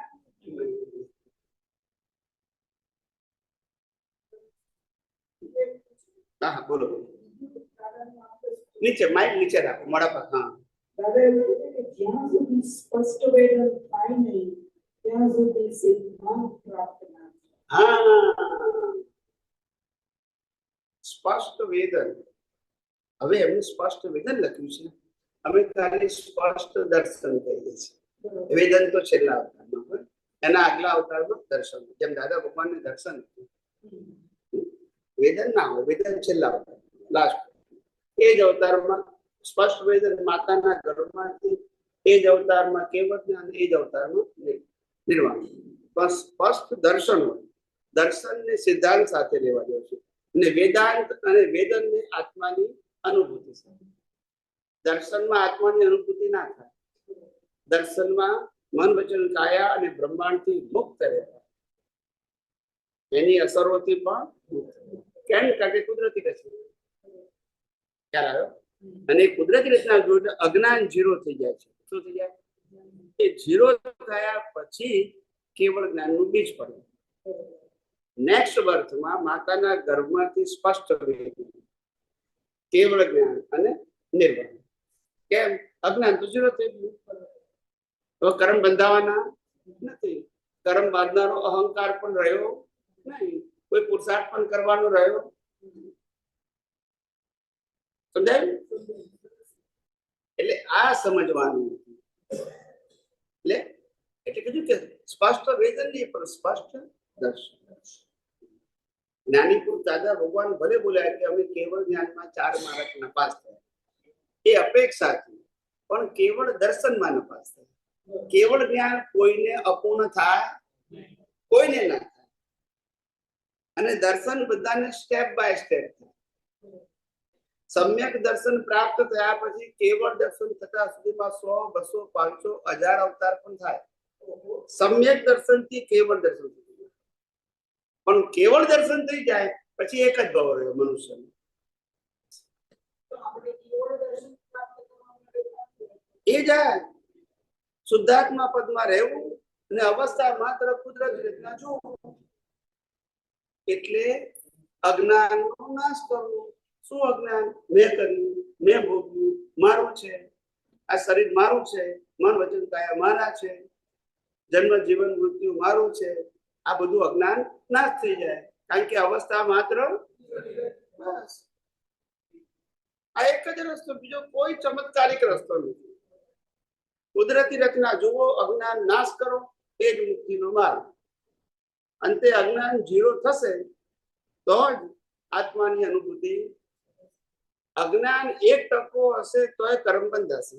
હા બોલો. નીચે માઇક નીચે રાખો, મોડા પર. હા દાદા એવું કહે કે જ્યાં સુધી સ્પષ્ટ વેદન થાય નહીં ત્યાં સુધી સિદ્ધાંત પ્રાપ્ત ના થાય. હા, સ્પષ્ટ વેદન. હવે એમનું સ્પષ્ટ વેદન લખ્યું છે, અમે ખાલી સ્પષ્ટ દર્શન કહીએ છીએ. વેદન તો છેલ્લા અવતારમાં હોય, એના આગલા અવતારમાં દર્શન. જેમ દાદા ભગવાનને દર્શન, વેદન ના હોય. વેદન છેલ્લા અવતાર, લાસ્ટ. એ જ અવતારમાં સ્પષ્ટ વેદન માતાના ગર્ભમાંથી, એ જ અવતારમાં કેવળ જ્ઞાન, એ જ અવતારમાં નિર્વાણ. પણ સ્પષ્ટ દર્શન હોય. દર્શનને સિદ્ધાંત સાથે લેવા જશે, અને વેદાંત અને વેદનને આત્માની અનુભૂતિ સાથે. દર્શનમાં આત્માની અનુભૂતિ ના થાય. દર્શનમાં મન વચન કાયા અને બ્રહ્માંડથી મુક્ત રહેતા. એની અસરોથી પણ કેમ? કારણ કે કુદરતી રચના. ખ્યાલ આવ્યો? અને કુદરતી રચના જોઈને અજ્ઞાન ઝીરો થઈ જાય છે. શું થઈ જાય? એ ઝીરો થયા પછી કેવળ જ્ઞાનનું બીજ પડે. નેક્સ્ટ બર્થમાં માતાના ગર્ભમાંથી સ્પષ્ટ કેવળ જ્ઞાન અને નિર્વાણ. કેમ? અજ્ઞાન તો ઝીરો થઈ ગયું. તો કર્મ બંધાવાના નથી. કર્મ બાંધનારો અહંકાર પણ રહ્યો નહીં. કોઈ પુરુષાર્થ પણ કરવાનો રહ્યો. સમજાયું? એટલે આ સમજવાનું. એટલે કીધું કે સ્પષ્ટ વેદન નહીં પણ સ્પષ્ટ દર્શન. જ્ઞાની પુરુષ દાદા ભગવાન ભલે બોલ્યા કે અમે કેવળ જ્ઞાનમાં 4 માર્ક નપાસ થયા, એ અપેક્ષાથી, પણ કેવળ દર્શનમાં નપાસ થયા. કેવળ જ્ઞાન કોઈને અપૂર્ણ થાય, કોઈને ના થાય. અને દર્શન બધાને સ્ટેપ બાય સ્ટેપ થાય. સમ્યક દર્શન પ્રાપ્ત થયા પછી કેવળ દર્શન થતા સુધીમાં 100, 200, 500, 1000 અવતાર પણ થાય. સમ્યક દર્શન થી કેવળ દર્શન સુધી. પણ કેવળ દર્શન થઈ જાય પછી એક જ ભાવ રહ્યો મનુષ્યનો. એ જાય શુદ્ધાત્મા પદમાં રહેવું અને અવસ્થા માત્ર કુદરતી રીતના જોવું. એટલે અજ્ઞાનનો નાશ કરવો. શું અજ્ઞાન? મેં કર્યું, મેં ભોગવ્યું, મારું છે, આ શરીર મારું છે, મન વચન કાયા મારા છે, જન્મ જીવન મૃત્યુ મારું છે. આ બધું અજ્ઞાન નાશ થઈ જાય. કારણ કે અવસ્થા માત્ર બસ. આ એક જ રસ્તો, બીજો કોઈ ચમત્કારિક રસ્તો નથી. કુદરતી રચના જુઓ, અજ્ઞાન નાશ કરો, એ જ મુક્તિનો માર્ગ. અંતે અજ્ઞાન ઝીરો થશે તો જ આત્માની અનુભૂતિ. અજ્ઞાન 1% હશે તોય કર્મ બંધ હશે.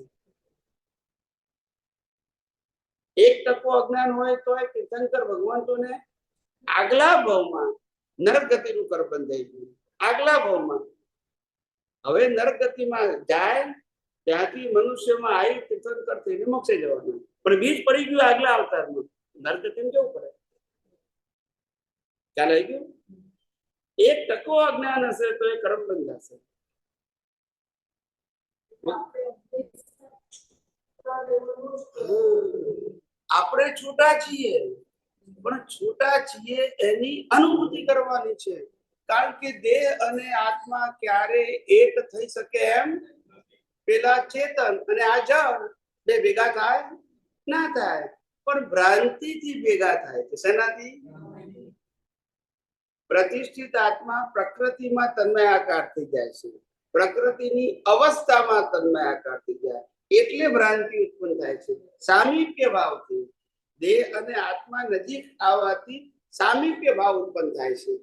1% અજ્ઞાન હોય તોય તીર્થંકર ભગવંતોને આગલા ભાવમાં નરક ગતિનું કર્મ બંધાઈ ગયું. આગલા ભાવમાં. હવે નરક ગતિમાં જાય ત્યાંથી મનુષ્યમાં આવી તીર્થંકર થઈને મોક્ષે જવાનું. પણ બીજ પડી ગયું આગલા અવતારમાં. નરક ગતિમાં જવું પડે. ખ્યાલ આવી ગયું? 1% અજ્ઞાન હશે તો એ કર્મ બંધાશે. આપણે છૂટા છીએ, પણ છૂટા છીએ એની અનુભૂતિ કરવાની છે. કારણ કે દેહ અને આત્મા ક્યારે એક થઈ શકે એમ. પેલા ચેતન અને આ જળ બે ભેગા થાય ના થાય, પણ ભ્રાંતિથી ભેગા થાય છે. શેનાથી? પ્રતિષ્ઠિત આત્મા પ્રકૃતિમાં તન્મયાકાર થઈ જાય છે. પ્રકૃતિની અવસ્થામાં તન્મયાકાર થઈ જાય એટલે ભ્રાંતિ ઉત્પન્ન થાય છે. સામીપ્ય ભાવથી દેહ અને આત્મા નજીક આવવાથી સામીપ્ય ભાવ ઉત્પન્ન થાય છે.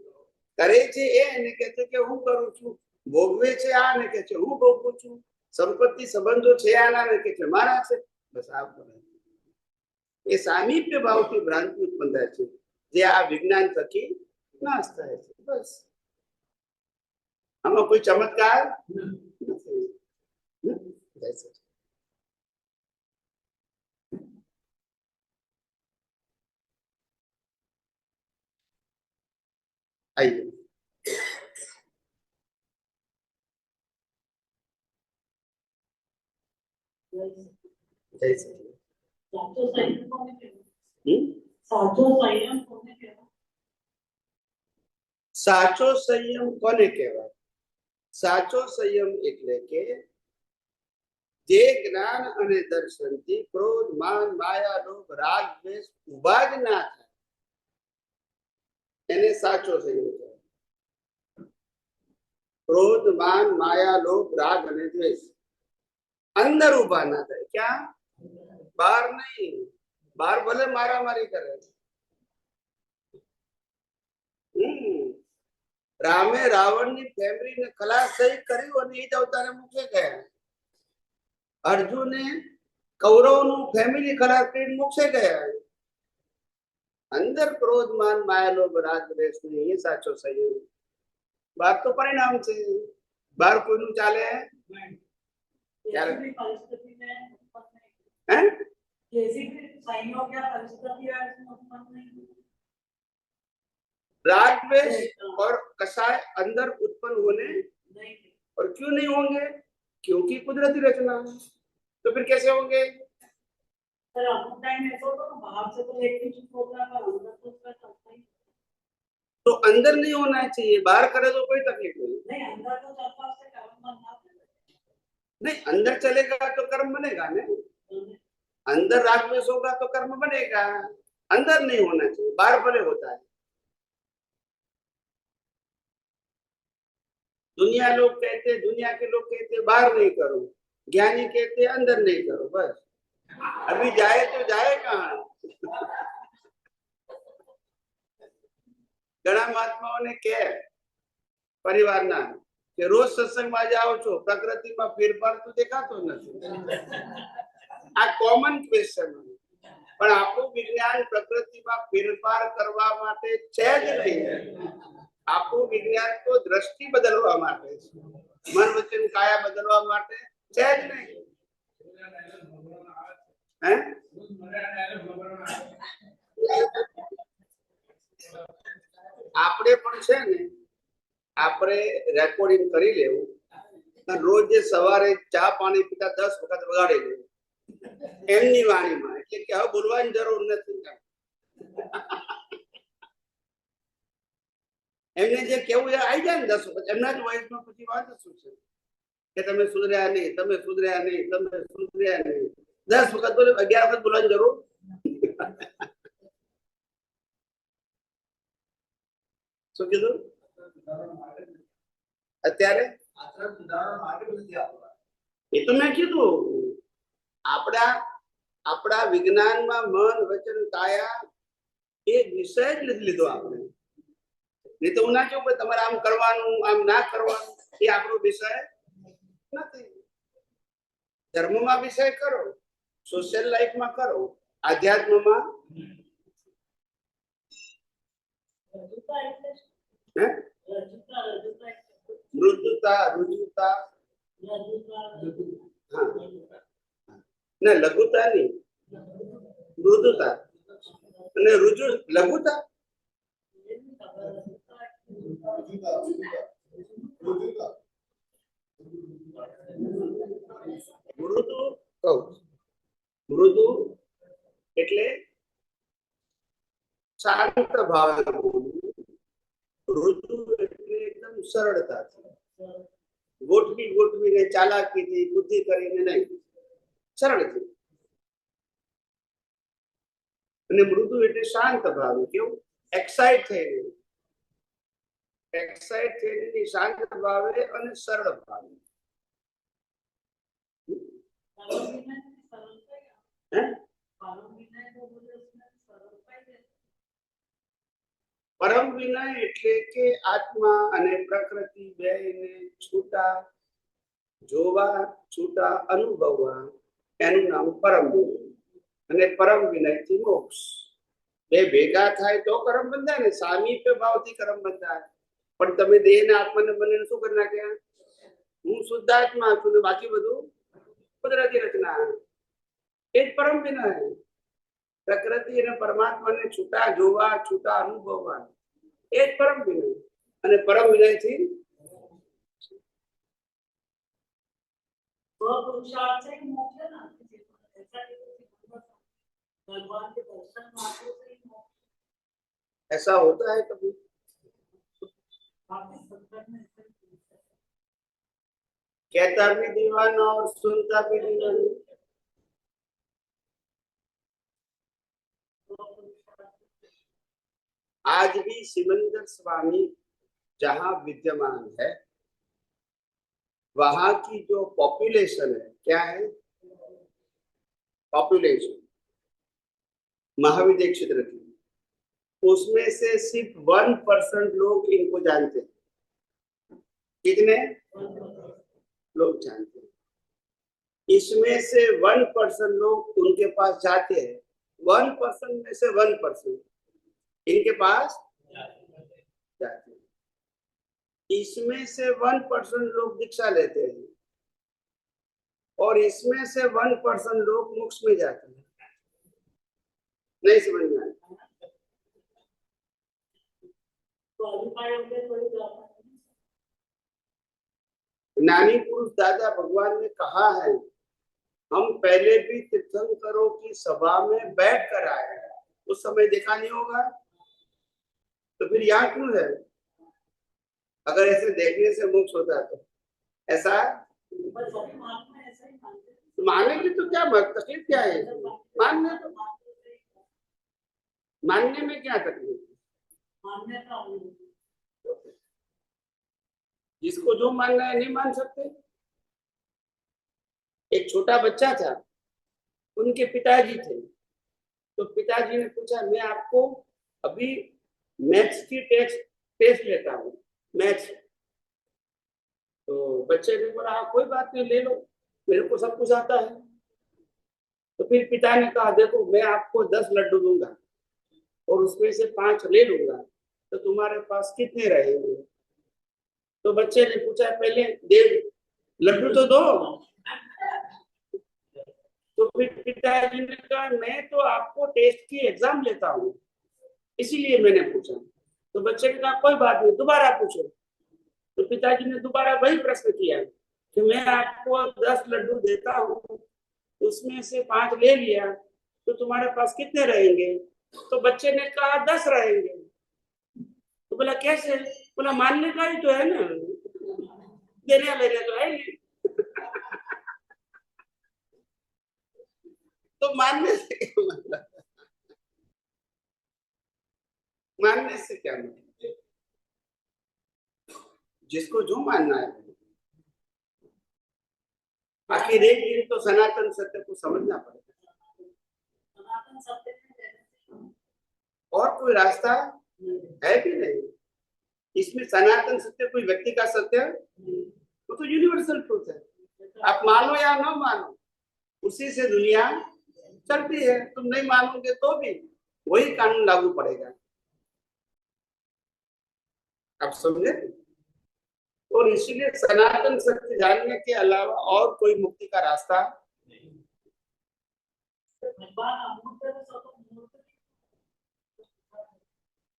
કરે છે એને કહે છે કે હું કરું છું, ભોગવે છે આને કહે છે હું ભોગવું છું, સંપત્તિ સંબંધો છે આના ને કહે છે મારા છે. બસ આ એ સામીપ્ય ભાવથી ભ્રાંતિ ઉત્પન્ન થાય છે, જે આ વિજ્ઞાન થકી નાશ થાય છે. બસ આમાં કોઈ ચમત્કાર નથી. આઈએ જય શ્રી સાચો સંયમ કોને કહેવાય? સાચો સંયમ એટલે કે જે જ્ઞાન અને દર્શનથી ક્રોધ, માન, માયા, લોભ, રાગ, દ્વેષ ઉભા જ ના થાય એને સાચો સંયમ કહેવાય. ક્રોધ, માન, માયા, લોભ, રાગ અને દ્વેષ અંદર ઉભા ના થાય. ક્યાં? બહાર નહીં. બહાર ભલે મારામારી કરે. રામે રાવણની ફેમિલીને ખલાસ થઈ કર્યું અને એ જ અવતારે મૂકે ગયા. અર્જુને કૌરવનું ફેમિલી ખલાસ કરીને મોક્ષે ગયા. અંદર ક્રોધ, માન, માયા, લોભ, રાગ, દ્વેષ નહીં. એ સાચો સંયમ. બહાર તો પરિણામ છે. બહાર કોઈનું ચાલે राग द्वेष और कषाय अंदर उत्पन्न होने और क्यों नहीं होंगे? क्योंकि कुदरती रचना है। तो फिर कैसे होंगे? सर अमुक टाइम ऐसा होता है बाहर से तो लेके चुप होता है पर अंदर तो उसका चलता ही तो अंदर नहीं होना चाहिए, बाहर करे तो कोई तकलीफ नहीं अंदर तो चलता उससे कर्म बनना नहीं। अंदर चलेगा तो कर्म बनेगा नहीं, अंदर राग द्वेष होगा तो कर्म बनेगा। अंदर नहीं होना चाहिए, बाहर भले होता है। दुनिया के लोग कहते बाहर नहीं करो, ज्ञानी कहते अंदर नहीं करो। बस अभी जाए तो जाए कहाँ? घણા મહાત્માઓને કે પરિવારના કે રોજ સત્સંગમાં જાઓ છો, પ્રકૃતિમાં ફેરફાર તો દેખાતો નથી। આ કોમન ક્વેશ્ચન, પણ આપણું વિજ્ઞાન પ્રકૃતિમાં ફેરફાર કરવા માટે છે જ નહીં। આપણું વિજ્ઞાન તો દ્રષ્ટિ બદલવા માટે છે, મન વચન કાયા બદલવા માટે છે જ નહીં। હે આપણે પણ છે ને, આપણે રેકોર્ડિંગ કરી લેવું, રોજ સવારે ચા પાણી પીતા 10 વખત વગાડી લેવું એમની વાણીમાં, એટલે કે હવે બોલવાની જરૂર નથી। એમને જે કેવું એ આવી જાય ને 10 વખત, એમના જ વોઇસમાં પછી વાત શું છે કે તમે સુધર્યા નહીં, તમે સુધર્યા નહીં, તમે સુધર્યા નહીં। 10 વખત બોલે, 11 વખત બોલવાની જરૂર। શું કીધું અત્યારે? એ તો મેં કીધું, આપણા વિજ્ઞાનમાં મન વચન કાયા એ વિષય જ નથી લીધો આપણે। નહીં તો હું ના કહું કે તમારે આમ કરવાનું આમ ના કરવાનું, એ આપણો વિષય નથી। ધર્મમાં વિષય કરો, સોશિયલ લાઈફમાં કરો, આધ્યાત્મમાં મૃદુતા રુજુતા ના લઘુતા નહીં, મૃદુતા અને રુજુ લઘુતા। મૃદુ કહું, મૃદુ એટલે શાંત ભાવે, ઋતુ એટલે એકદમ સરળતાથી, ગોઠવીને ચાલાકીથી બુદ્ધિ કરીને નહીં, સરળથી। અને મૃદુ એટલે શાંત ભાવે, કેવું એક્સાઇટ થઈને, શાંત ભાવે અને સરળ ભાવે। પરમ વિનય એટલે કે આત્મા અને પ્રકૃતિ બેને છૂટા જોવા, છૂટા અનુભવવા, એનું નામ પરમ વિનય। અને પરમ વિનયથી મોક્ષ બે ભેગા થાય તો કરમ બંધાય ને, સામીપ્ય ભાવથી કરમ બંધાય। પણ તમે દેહ ને આત્માને બંનેને શું કરી નાખ્યા? હું શુદ્ધાત્મા છું ને બાકી બધું કુદરતી રચના, એ જ પરમ વિનય। પ્રકૃતિ અને પરમાત્માને છૂટા જોવા, છૂટા અનુભવવા, એ જ પરમ વિનય। અને પરમ વિનયથી ऐसा होता है कभी? कहता भी दीवाना और सुनता भी दीवाना। आज भी सिमंदर स्वामी जहां विद्यमान है, वहां की जो पॉपुलेशन है, क्या है पॉपुलेशन महाविद्य क्षेत्र की, उसमें से सिर्फ 1% लोग इनको जानते हैं। कितने लोग जानते हैं? इसमें से 1% लोग उनके पास जाते हैं। 1% में से 1% इनके पास जाते हैं। इसमें से 1% लोग दीक्षा लेते हैं और इसमें से 1% लोग मोक्ष में जाते हैं। नहीं समझ में आया? ज्ञानी पुरुष दादा भगवान ने कहा है, हम पहले भी तीर्थंकरों की सभा में बैठ कर आए, उस समय देखा नहीं होगा, तो फिर यहाँ क्यों है? अगर ऐसे देखने से मोक्ष होता है तो ऐसा मानेंगे तो क्या तकलीफ क्या है? मानने तो मानने में क्या तकलीफ? जिसको जो मानना है नहीं मान सकते। एक छोटा बच्चा था, उनके पिताजी थे, तो पिताजी ने पूछा, मैं आपको अभी मैथ्स की टेस्ट लेता हूँ, मैथ्स। तो बच्चे ने बोला, हाँ कोई बात नहीं, ले लो, मेरे को सब कुछ आता है। तो फिर पिता ने कहा, देखो मैं आपको 10 लड्डू दूंगा और उसमें से 5 ले लूंगा, तो तुम्हारे पास कितने रहेंगे? तो बच्चे ने पूछा, पहले दे लड्डू तो दो। तो फिर पिताजी ने कहा, मैं तो आपको टेस्ट की एग्जाम लेता हूँ, इसीलिए मैंने पूछा। तो बच्चे ने कहा, कोई बात नहीं, दोबारा पूछो। तो पिताजी ने दोबारा वही प्रश्न किया कि मैं आपको 10 लड्डू देता हूँ, उसमें से 5 ले लिया, तो तुम्हारे पास कितने रहेंगे? तो बच्चे ने कहा 10 रहेंगे। तो बोला कैसे? बोला मानने का ही तो है ना, देने लेने तो है नहीं। तो मानने से क्या मतलब? मानने से क्या मतलब? जिसको जो मानना है। आखिर एक दिन तो सनातन सत्य को समझना पड़ेगा, और कोई रास्ता है भी नहीं। इसमें सनातन सत्य कोई व्यक्ति का सत्य है, वो तो यूनिवर्सल ट्रूथ है। आप मानो या ना मानो, उसी से दुनिया चलती है। तुम नहीं मानोगे तो भी वही कानून लागू पड़ेगा। आप समझे? और इसीलिए सनातन सत्य जानने के अलावा और कोई मुक्ति का रास्ता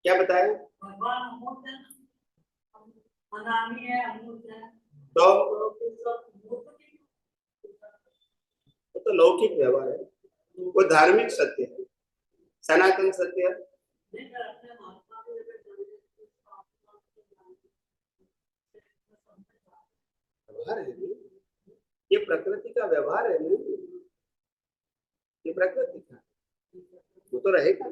क्या बताया? तो लौकिक व्यवहार है, वो धार्मिक सत्य है, सनातन सत्य है। व्यवहार है, ये प्रकृति का व्यवहार है ना, ये प्रकृति का, वो तो रहेगा।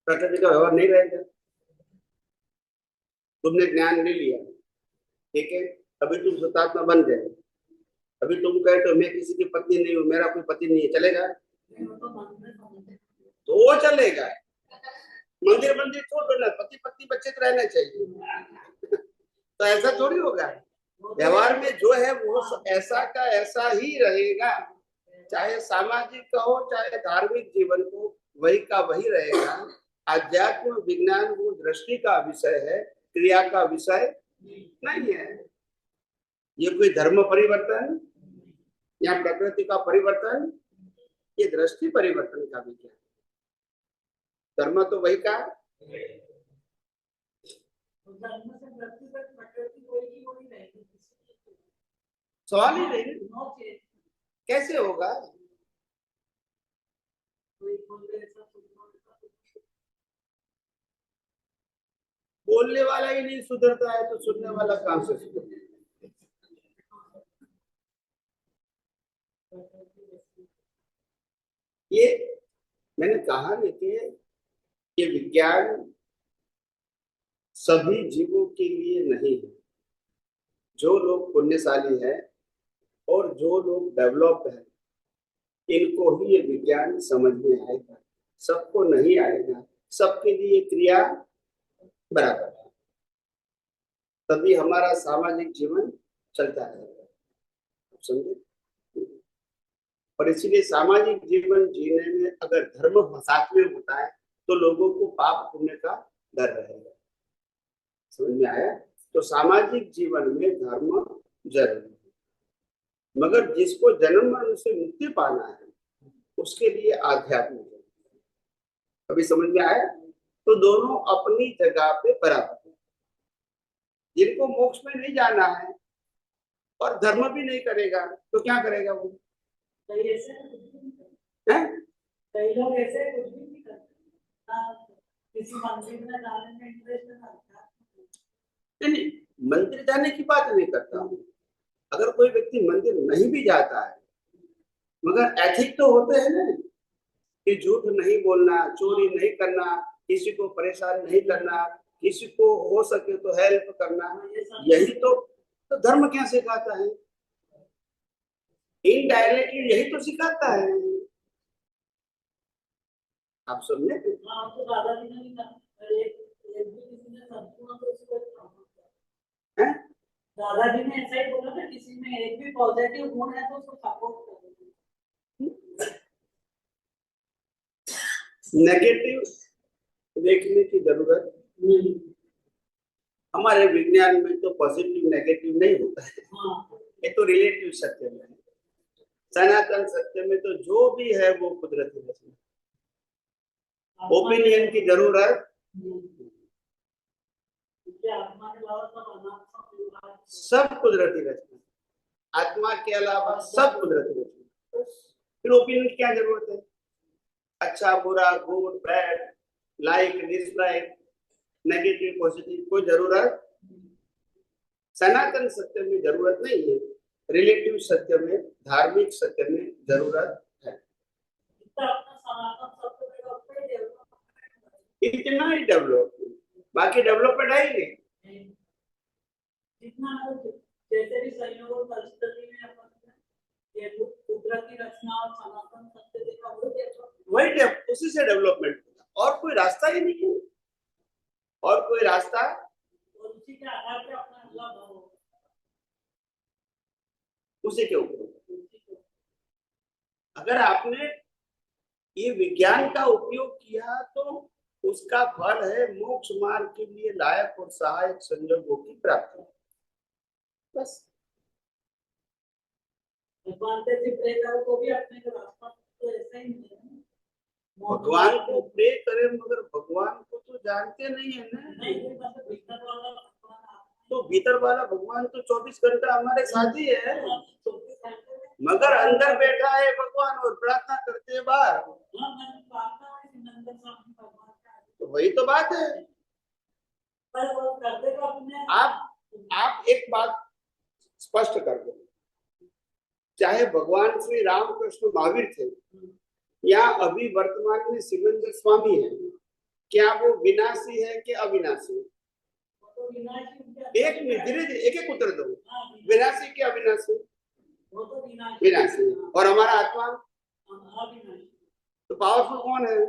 प्रकृति का व्यवहार नहीं रहेगा। तुमने ज्ञान ले लिया, ठीक है, अभी तुम शतात्मा बन गए, अभी तुम कहे तो मैं किसी की पत्नी नहीं हूँ, मेरा कोई पति नहीं है, चलेगा? तो चलेगा। मंदिर मंदिर छोड़ दो ना, पति पत्नी बच्चे तो रहना चाहिए। तो ऐसा थोड़ी होगा। व्यवहार में जो है वो ऐसा का ऐसा ही रहेगा, चाहे सामाजिक का हो चाहे धार्मिक जीवन को, वही का वही रहेगा। आध्यात्म विज्ञान वो दृष्टि का विषय है, क्रिया का विषय नहीं है। ये कोई धर्म परिवर्तन या प्रकृति का परिवर्तन, ये दृष्टि परिवर्तन का विज्ञान। धर्म तो वही का, सवाल ही नहीं, कैसे होगा? बोलने वाला ही नहीं सुधरता है तो सुनने वाला कहां से सुधरेगा? ये मैंने कहा नहीं कि ये विज्ञान सभी जीवों के लिए नहीं है। जो लोग पुण्यशाली है और जो लोग डेवलप है, इनको ही ये विज्ञान समझ में आएगा, सबको नहीं आएगा। सबके लिए क्रिया बराबर है, तभी हमारा सामाजिक जीवन चलता रहेगा। समझे? और इसीलिए सामाजिक जीवन जीने में अगर धर्म साथ में होता है तो लोगों को पाप पुण्य का डर रहेगा। समझ में आया? तो सामाजिक जीवन में धर्म जरूरी है, मगर जिसको जन्म मरण से मुक्ति पाना है उसके लिए आध्यात्म जरूरी है। अभी समझ में आया? तो दोनों अपनी जगह पे बराबर है। जिनको मोक्ष में नहीं जाना है और धर्म भी नहीं करेगा तो क्या करेगा वो? कई ऐसे कुछ भी नहीं है? करते। कई लोग ऐसे कुछ भी नहीं करते ना, किसी मंदिर में जाने में इंटरेस्ट नहीं, मंदिर जाने की बात नहीं करता हूँ। अगर कोई व्यक्ति मंदिर नहीं भी जाता है मगर एथिक तो होते हैं ना, कि झूठ नहीं बोलना, चोरी नहीं करना, किसी को परेशान नहीं करना, किसी को हो सके तो हेल्प करना, यही तो धर्म क्या सिखाता है? इनडायरेक्टली यही तो सिखाता है। आप समझे? हाँ, तो दादाजी ने भी कहा, एक भी किसी ने संपूर्ण तो उसको हैं? दादाजी ने ऐसा ही बोला था, किसी में एक भी पॉजिटिव गुण है तो उसको सपोर्ट करो। नेगेटिव देखने की जरूरत नहीं। हमारे विज्ञान में तो पॉजिटिव नेगेटिव नहीं होता है। हाँ, ये तो रिलेटिव सत्य में है। सनातन सत्य में तो जो भी है वो कुदरती रचना, ओपिनियन की जरूरत सब कुदरती रचना, आत्मा के अलावा सब कुदरती रचना। फिर ओपिनियन की क्या जरूरत है? अच्छा बुरा, good bad, like dislike, negative positive, कोई जरूरत सनातन सत्य में जरूरत नहीं है। रिलेटिव सत्य में, धार्मिक सत्य में जरूरत है। इतना ही डेवलप, बाकी डेवलपमेंट है ही नहीं। जितना जैसे भी संयोग परिस्थिति में अपन ये कुदरती रचना और सनातन सत्य देखा, वही उसी से डेवलपमेंट होगा, और कोई रास्ता ही नहीं है। और कोई रास्ता, और उसी के आधार पे अपना अगला भाव उसी के ऊपर। अगर आपने ये विज्ञान का उपयोग किया तो उसका फल है मोक्ष मार्ग के लिए लायक और सहायक संजोगों की प्राप्ति। बस भगवान से प्रे करो तो भी अपने को रास्ता तो ऐसा ही नहीं है। भगवान को प्रे करें मगर भगवान को तो जानते नहीं है ना। तो भीतर वाला भगवान तो 24 घंटा हमारे साथ ही है, मगर अंदर बैठा है भगवान और प्रार्थना करते हैं बाहर। तो वही तो बात है। आप एक बात स्पष्ट कर दो, चाहे भगवान श्री रामकृष्ण महावीर थे या अभी वर्तमान में शिवेंद्र स्वामी है, क्या वो विनाशी है कि अविनाशी? एक धीरे एक एक उत्तर दो, विनाशी कि अविनाशी? विनाशी। और हमारा आत्मा तो पावरफुल कौन है?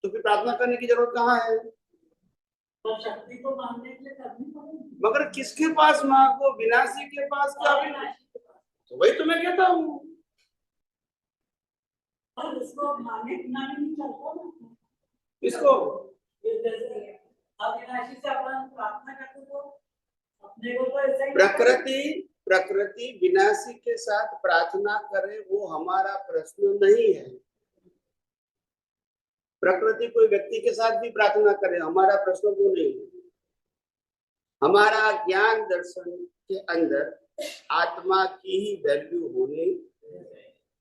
तो फिर प्रार्थना करने की जरूरत कहाँ है? शक्ति तो मांगने के लिए करनी पड़ेगी, मगर किसके पास मांगो, विनाशी के पास क्या अविनाशी? तो वही तो मैं कहता हूँ। और उसको मांगे बिना भी नहीं चलता ना। इसको अविनाशी से अपन प्रार्थना करते तो अपने को तो ऐसा ही प्रकृति विनाशी के साथ प्रार्थना करे वो हमारा प्रश्न नहीं है। प्रकृति कोई व्यक्ति के साथ भी प्रार्थना करे हमारा प्रश्न वो नहीं है। हमारा ज्ञान दर्शन के अंदर आत्मा की ही वैल्यू होनी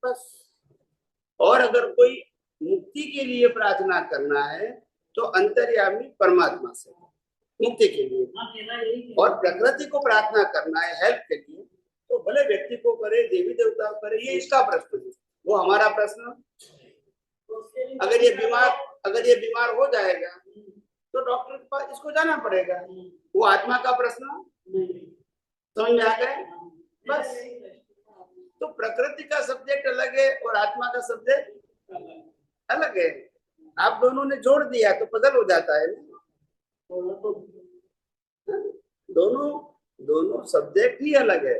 बस। और अगर कोई मुक्ति के लिए प्रार्थना करना है तो अंतर्यामी परमात्मा से मुक्ति के लिए, और प्रकृति को प्रार्थना करना है हेल्प के लिए तो भले व्यक्ति को करे, देवी देवता को करे, ये इसका प्रश्न है, वो हमारा प्रश्न। अगर ये बीमार हो जाएगा तो डॉक्टर के पास इसको जाना पड़ेगा, वो आत्मा का प्रश्न। समझ में आ गए? बस। तो प्रकृति का सब्जेक्ट अलग है और आत्मा का सब्जेक्ट अलग है। आप दोनों ने जोड़ दिया तो पजल हो जाता है ना। दोनों सब्जेक्ट ही अलग है।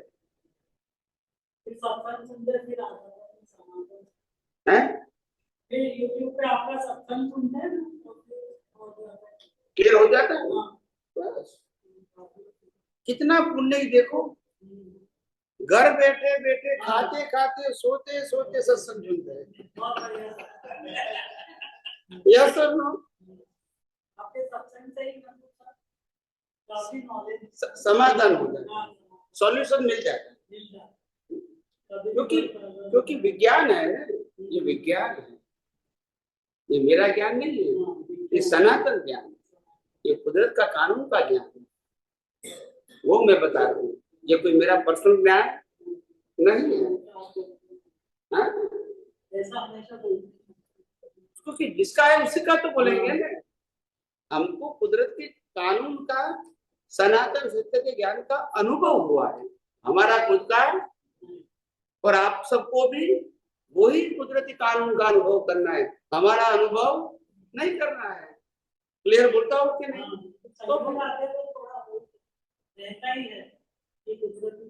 यूट्यूब पे आपका सत्संग सुनते हैं क्लियर हो जाता है। बस कितना पुण्य ही देखो, घर बैठे बैठे खाते खाते सोते सोते सत्संग सुनते हैं। यस और नो? आपके सत्संग से ही काफी नॉलेज समाधान हो जाए, सॉल्यूशन मिल जाता है, मिल जाता है। क्योंकि विज्ञान है ना, ये विज्ञान है, ये मेरा ज्ञान नहीं है, ये सनातन ज्ञान है, ये कुदरत का कानून का ज्ञान है, वो मैं बता रहा हूँ। ये कोई मेरा पर्सनल ज्ञान नहीं है, हाँ? ऐसा हमेशा बोलते हैं। क्योंकि जिसका है उसी का तो बोलेंगे ना। हमको कुदरत के कानून का, सनातन सत्य के ज्ञान का अनुभव हुआ है, हमारा खुद का, और आप सबको भी वही कुदरती कानून का अनुभव करना है, हमारा अनुभव नहीं करना है। क्लियर बोलता हूँ कि नहीं? तो बातें तो थोड़ा बहुत रहता ही है कि कुदरती,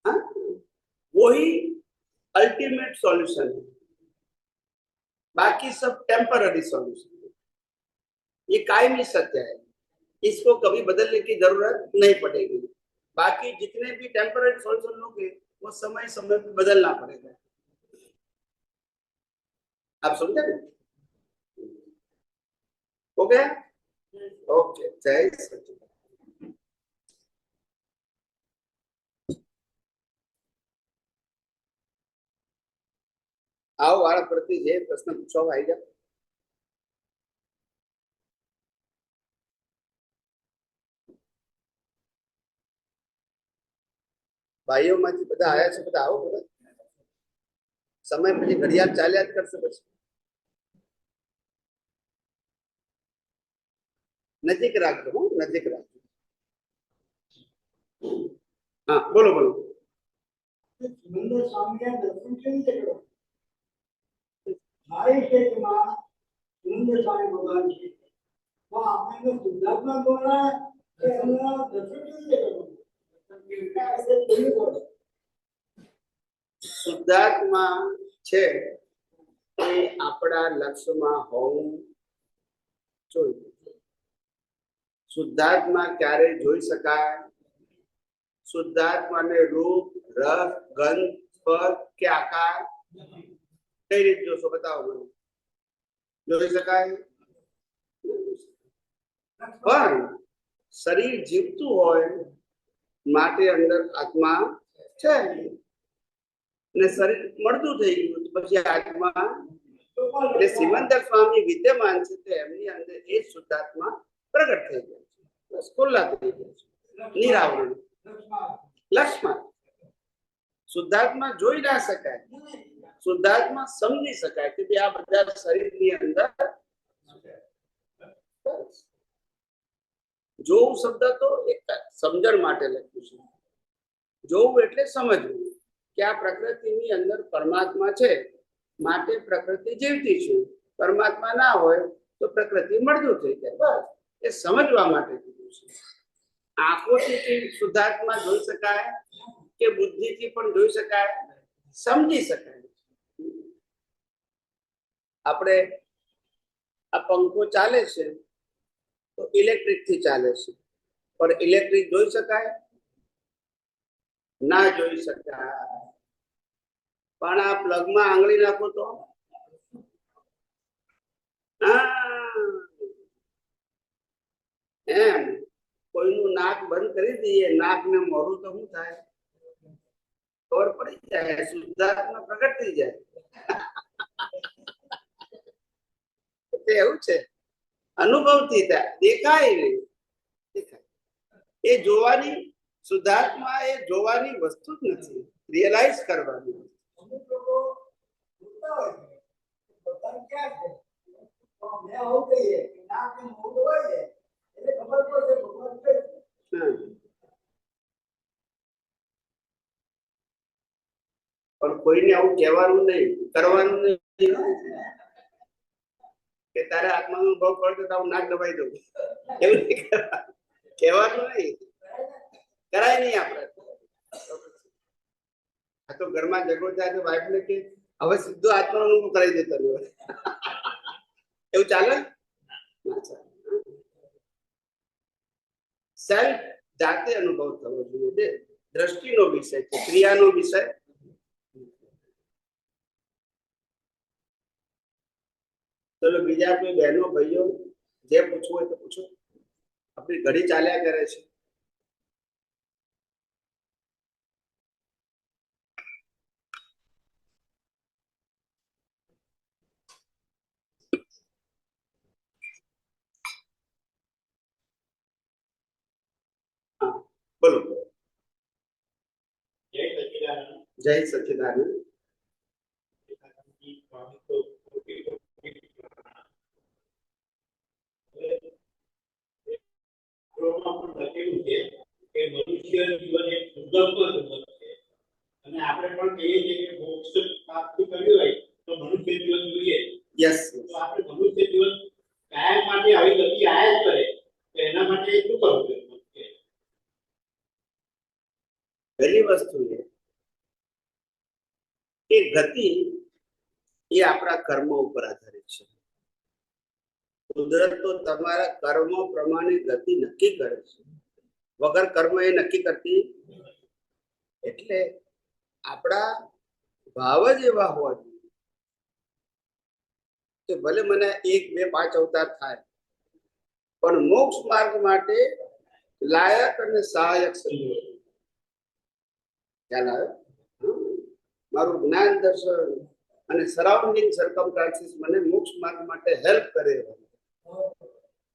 हाँ? वही अल्टीमेट सॉल्यूशन है, बाकी सब टेम्पररी सॉल्यूशन है। ये कायमी सत्य है, इसको कभी बदलने की जरूरत नहीं पड़ेगी। बाकी जितने भी टेम्पररी सॉल्यूशन लोगे वो समय समय पर बदलना पड़ेगा। आप समझे ना? हो गया? ओके, जय सच्चिदानंद। आओ वाला प्रति जे प्रश्न पूछो भाई जा। ભાઈઓ માંથી બધા આયા છે, બધા આવો, બધા સમય પછી ઘડિયાળ ચાલ્યા જ કરશે, પછી નજીક રાખજો, હું નજીક રાખજો। હા, બોલો બોલો। મંદિર સ્વામી દર્શન કેવી રીતે કરો? મારી ક્ષેત્રમાં મંદિર સ્વામી ભગવાન છે, તો આપણે શુદ્ધાત્મા દ્વારા એમના દર્શન કેવી રીતે કરો? શુદ્ધાત્મા છે એ આપણા લક્ષ્યમાં હોવું જોઈએ। શુદ્ધાત્મા ક્યારે જોઈ શકાય? શુદ્ધાત્માને રૂપ, રસ, ગંધ, સ્પર્શ કે આકાર કઈ રીતે જોશો? बताओ મને। જોઈ શકાય પણ શરીર જીવતું હોય માટે અંદર આત્મા છે, ને શરીર મળતું થઈ ગયું પછી આત્મા, એટલે સિમંદર સ્વામી વિદ્યમાન છે તો એમની અંદર એ શુદ્ધાત્મા પ્રગટ થઈ ગયા છે, બસ ખુલ્લા થઈ ગયા છે, નિરાવરણ લક્ષ્મણ। શુદ્ધાત્મા જોઈ ના શકાય, શુદ્ધાત્મા સમજી શકાય કે આ બધા શરીરની અંદર। જોવું શબ્દ તો એક સમજણ માટે લખ્યું છે। જોવું એટલે સમજવું કે આ પ્રકૃતિની અંદર પરમાત્મા છે માટે પ્રકૃતિ જીવતી છે, પરમાત્મા ના હોય તો પ્રકૃતિ મળતું થઈ જાય, બસ એ સમજવા માટે કીધું છે। આંખોથી શુદ્ધાત્મા જોઈ શકાય કે બુદ્ધિથી પણ જોઈ શકાય, સમજી શકાય। આપણે આ પંખો ચાલે છે તો ઇલેક્ટ્રિક થી ચાલે છે, પણ ઇલેક્ટ્રિક જોઈ શકાય? ના જોઈ શકાય। પણ આ પ્લગમાં આંગળી નાખો તો એમ કોઈનું નાક બંધ કરી દઈએ, નાક ને મોઢું તો શું થાય? ખબર પડી જાય, શુદ્ધાત્મા પ્રગટ થઈ જાય। એવું છે, અનુભવથી થાય, દેખાય નહીં, દેખાય। એ જોવાની, શુદ્ધાત્મા એ જોવાની વસ્તુ જ નથી, રિયલાઇઝ કરવાની। અમુક લોકો બોલતા હોય છે, ભગવાન ક્યાં છે? તો અમે આવું કહીએ કે નાક ને મોઢું હોય છે એટલે ખબર પડશે ભગવાન છે। પણ કોઈને આવું કહેવાનું નહીં, કરવાનું નહીં કે તારે આત્માનો અનુભવ કરતો તો હું નાક દબાઈ દઉં, એવું નહીં કહેવાનું, નહીં કરાય નહીં આપણે। આ તો ઘરમાં ઝઘડો થાય તો વાઈફ ને કે હવે સીધો આત્માનો અનુભવ કરાવી દેતો, એવું ચાલે? સેલ્ફ જાતે અનુભવ થવો જોઈએ, દ્રષ્ટિનો વિષય છે, ક્રિયાનો વિષય। ચલો બીજા કોઈ બહેનો ભાઈઓ જે પૂછવું હોય તો પૂછો. આપણી ઘડી ચાલ્યા કરે છે. હા, બોલો. જય સચ્ચિદાનંદ. મનુષ્ય જીવન એક દુર્લભ જીવન છે અને આપણે પણ કહીએ છીએ કે મોક્ષ પ્રાપ્ત કરવી હોય તો મનુષ્ય જીવન જોઈએ. યસ, તો આપણે મનુષ્ય જીવન કાયમ માટે આવી ગતિ આયા જ કરે તો એના માટે શું કરવું જોઈએ? પહેલી વસ્તુ એ ગતિ એ આપણા કર્મ ઉપર આધારિત છે. કુદરત તો તમારા કર્મો પ્રમાણે ગતિ નક્કી કરે છે, વગર કર્મ એ નક્કી કરતી. એટલે આપણા ભાવ જ એવા હોવા જોઈએ કે ભલે મને 1, 2, 5 અવતાર થાય પણ મોક્ષ માર્ગ માટે લાયક અને સહાયક સંજોગ. ખ્યાલ આવે? મારું જ્ઞાન દર્શન અને સરાઉન્ડિંગ સર્કમસ્ટાન્સીસ મને મોક્ષ માર્ગ માટે હેલ્પ કરે.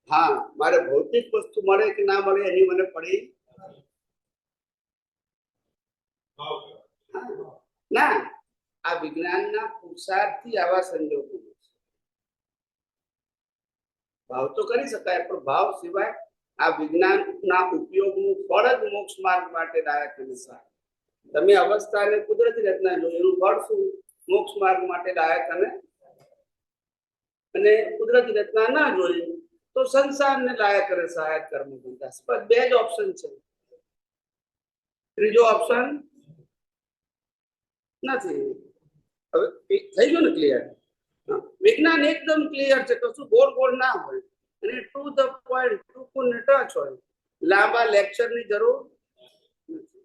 હા, મારે ભૌતિક વસ્તુ મળે કે ના મળે એની મને પડી ના. આ વિજ્ઞાનના પુરુષાર્થથી આવા સંજોગો ભાવ તો કરી શકાય પણ ભાવ સિવાય આ વિજ્ઞાનના ઉપયોગનું ફળ જ મોક્ષ માર્ગ માટે દાયક અને સહાયક. તમે અવસ્થાને કુદરતી રચના જો એનું ફળ શું? મોક્ષ માર્ગ માટે દાયક અને કુદરતી રચના ના જોઈએ તો સંસારને લાયક અને સહાયક કર્મ બનતા. બસ બે જ ઓપ્શન છે, ત્રીજો ઓપ્શન નથી. હવે થઈ ગયું ને ક્લિયર? વિજ્ઞાન એકદમ ક્લિયર છે, કશું ગોળ ગોળ ના હોય અને ટુ ધ પોઈન્ટ, ટૂંકું ને ટચ હોય. લાંબા લેક્ચરની જરૂર નથી.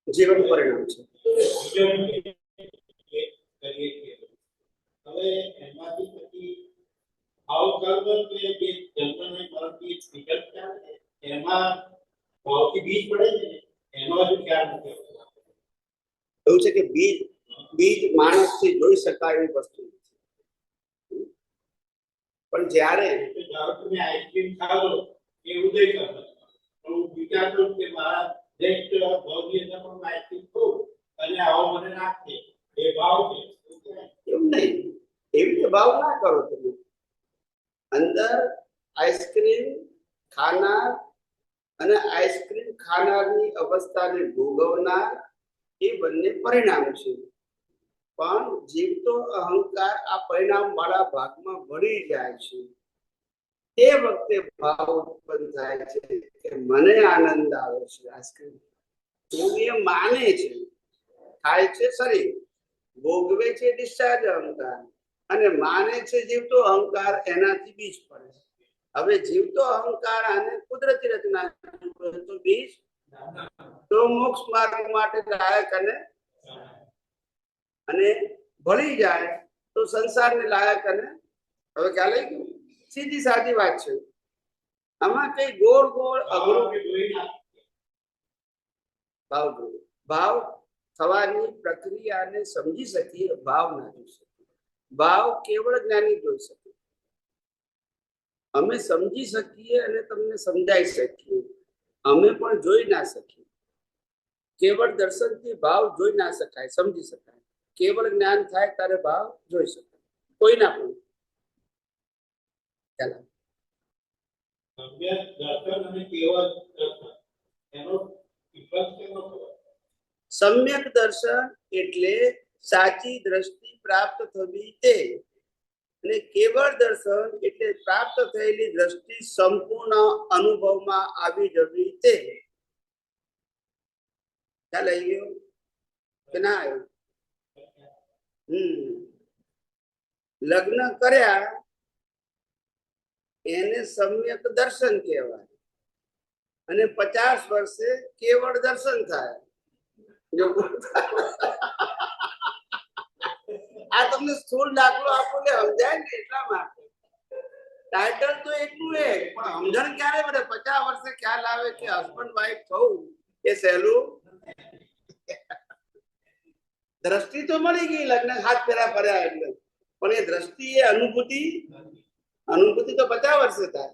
જીવન પરિણામ છે. હવે એમાંથી પછી ભાવ કર્મ કે જે જન્મને મરણથી વિકલ્પ ચાલે એમાં ભાવથી બીજ પડે છે એમાં શું ખ્યાલ નથી. એવું છે કે બીજ માણસથી જોઈ શકાય એવી વસ્તુ નથી. પણ જ્યારે તમે આઈસ્ક્રીમ ખાવો એ ઉદય કરો તો હું વિચાર કરું કે મારા નેક્સ્ટ ભાવની અંદર પણ આઈસ્ક્રીમ ખાઉં અને આવો મને નાખે એ ભાવ છે. એવું નહીં, એવી રીતે ભાવ ના કરો. તમે અંદર આઈસ્ક્રીમ ખાનાર અને આઈસ્ક્રીમ ખાનારની અવસ્થાને ભોગવનાર એ બંને પરિણામ છે. પણ જીવતો અહંકાર આ પરિણામ વાળા ભાગમાં ભળી જાય છે. તે વખતે ભાવ ઉત્પન્ન થાય છે કે મને આનંદ આવે છે આઈસ્ક્રીમ. એવું એ માને છે, થાય છે શરીર, ભોગવે છે ડિસ્ચાર્જ અહંકાર અને માને છે જીવતો અહંકાર, એનાથી બીજ પડે. હવે જીવતો અહંકાર આને કુદરતી રચના તો બીજ તો મોક્ષ માર્ગ માટે લાયક અને ભળી જાય તો સંસારને લાયક અને હવે ખ્યાલ આવી ગયું? સીધી સાદી વાત છે. આમાં કઈ ગોળ ગોળ અઘરું ભાવ થવાની પ્રક્રિયાને સમજી શકીએ, ભાવ ના જોઈ શકીએ. ભાવ કેવળ જ્ઞાની જોઈ શકે. અમે સમજી શકીએ અને તમને સમજાઈ શકીએ, અમે પણ જોઈ ના શકીએ. કેવળ દર્શનથી ભાવ જોઈ ના શકાય, સમજી શકાય. કેવળ જ્ઞાન થાય ત્યારે ભાવ જોઈ શકાય. કોઈ ના પણ ચાલો સમ્યક દર્શન એટલે સાચી દ્રષ્ટિ પ્રાપ્ત થવી તે, અને કેવળ દર્શન એટલે પ્રાપ્ત થયેલી દ્રષ્ટિ સંપૂર્ણ અનુભવમાં આવી જવી તે. ખ્યાલ આવી ગયો કે ના આવ્યો? લગ્ન કર્યા એને સમ્યક દર્શન કહેવાય. અને 50 વર્ષે કેવળ દર્શન થાય. જો આ તમને સ્થૂળ દાખલો આપો કે સમજાય ને એટલા માટે. ટાઇટલ તો એટલું એ પણ સમજણ ક્યારે પડે? 50 વર્ષે ખ્યાલ આવે કે હસબન્ડ વાઈફ થવું એ સહેલું. દ્રષ્ટિ તો મળી ગઈ, લગ્ન હાથ ફેરા ફર્યા એટલે, પણ એ દ્રષ્ટિ એ અનુભૂતિ તો 50 વર્ષે થાય.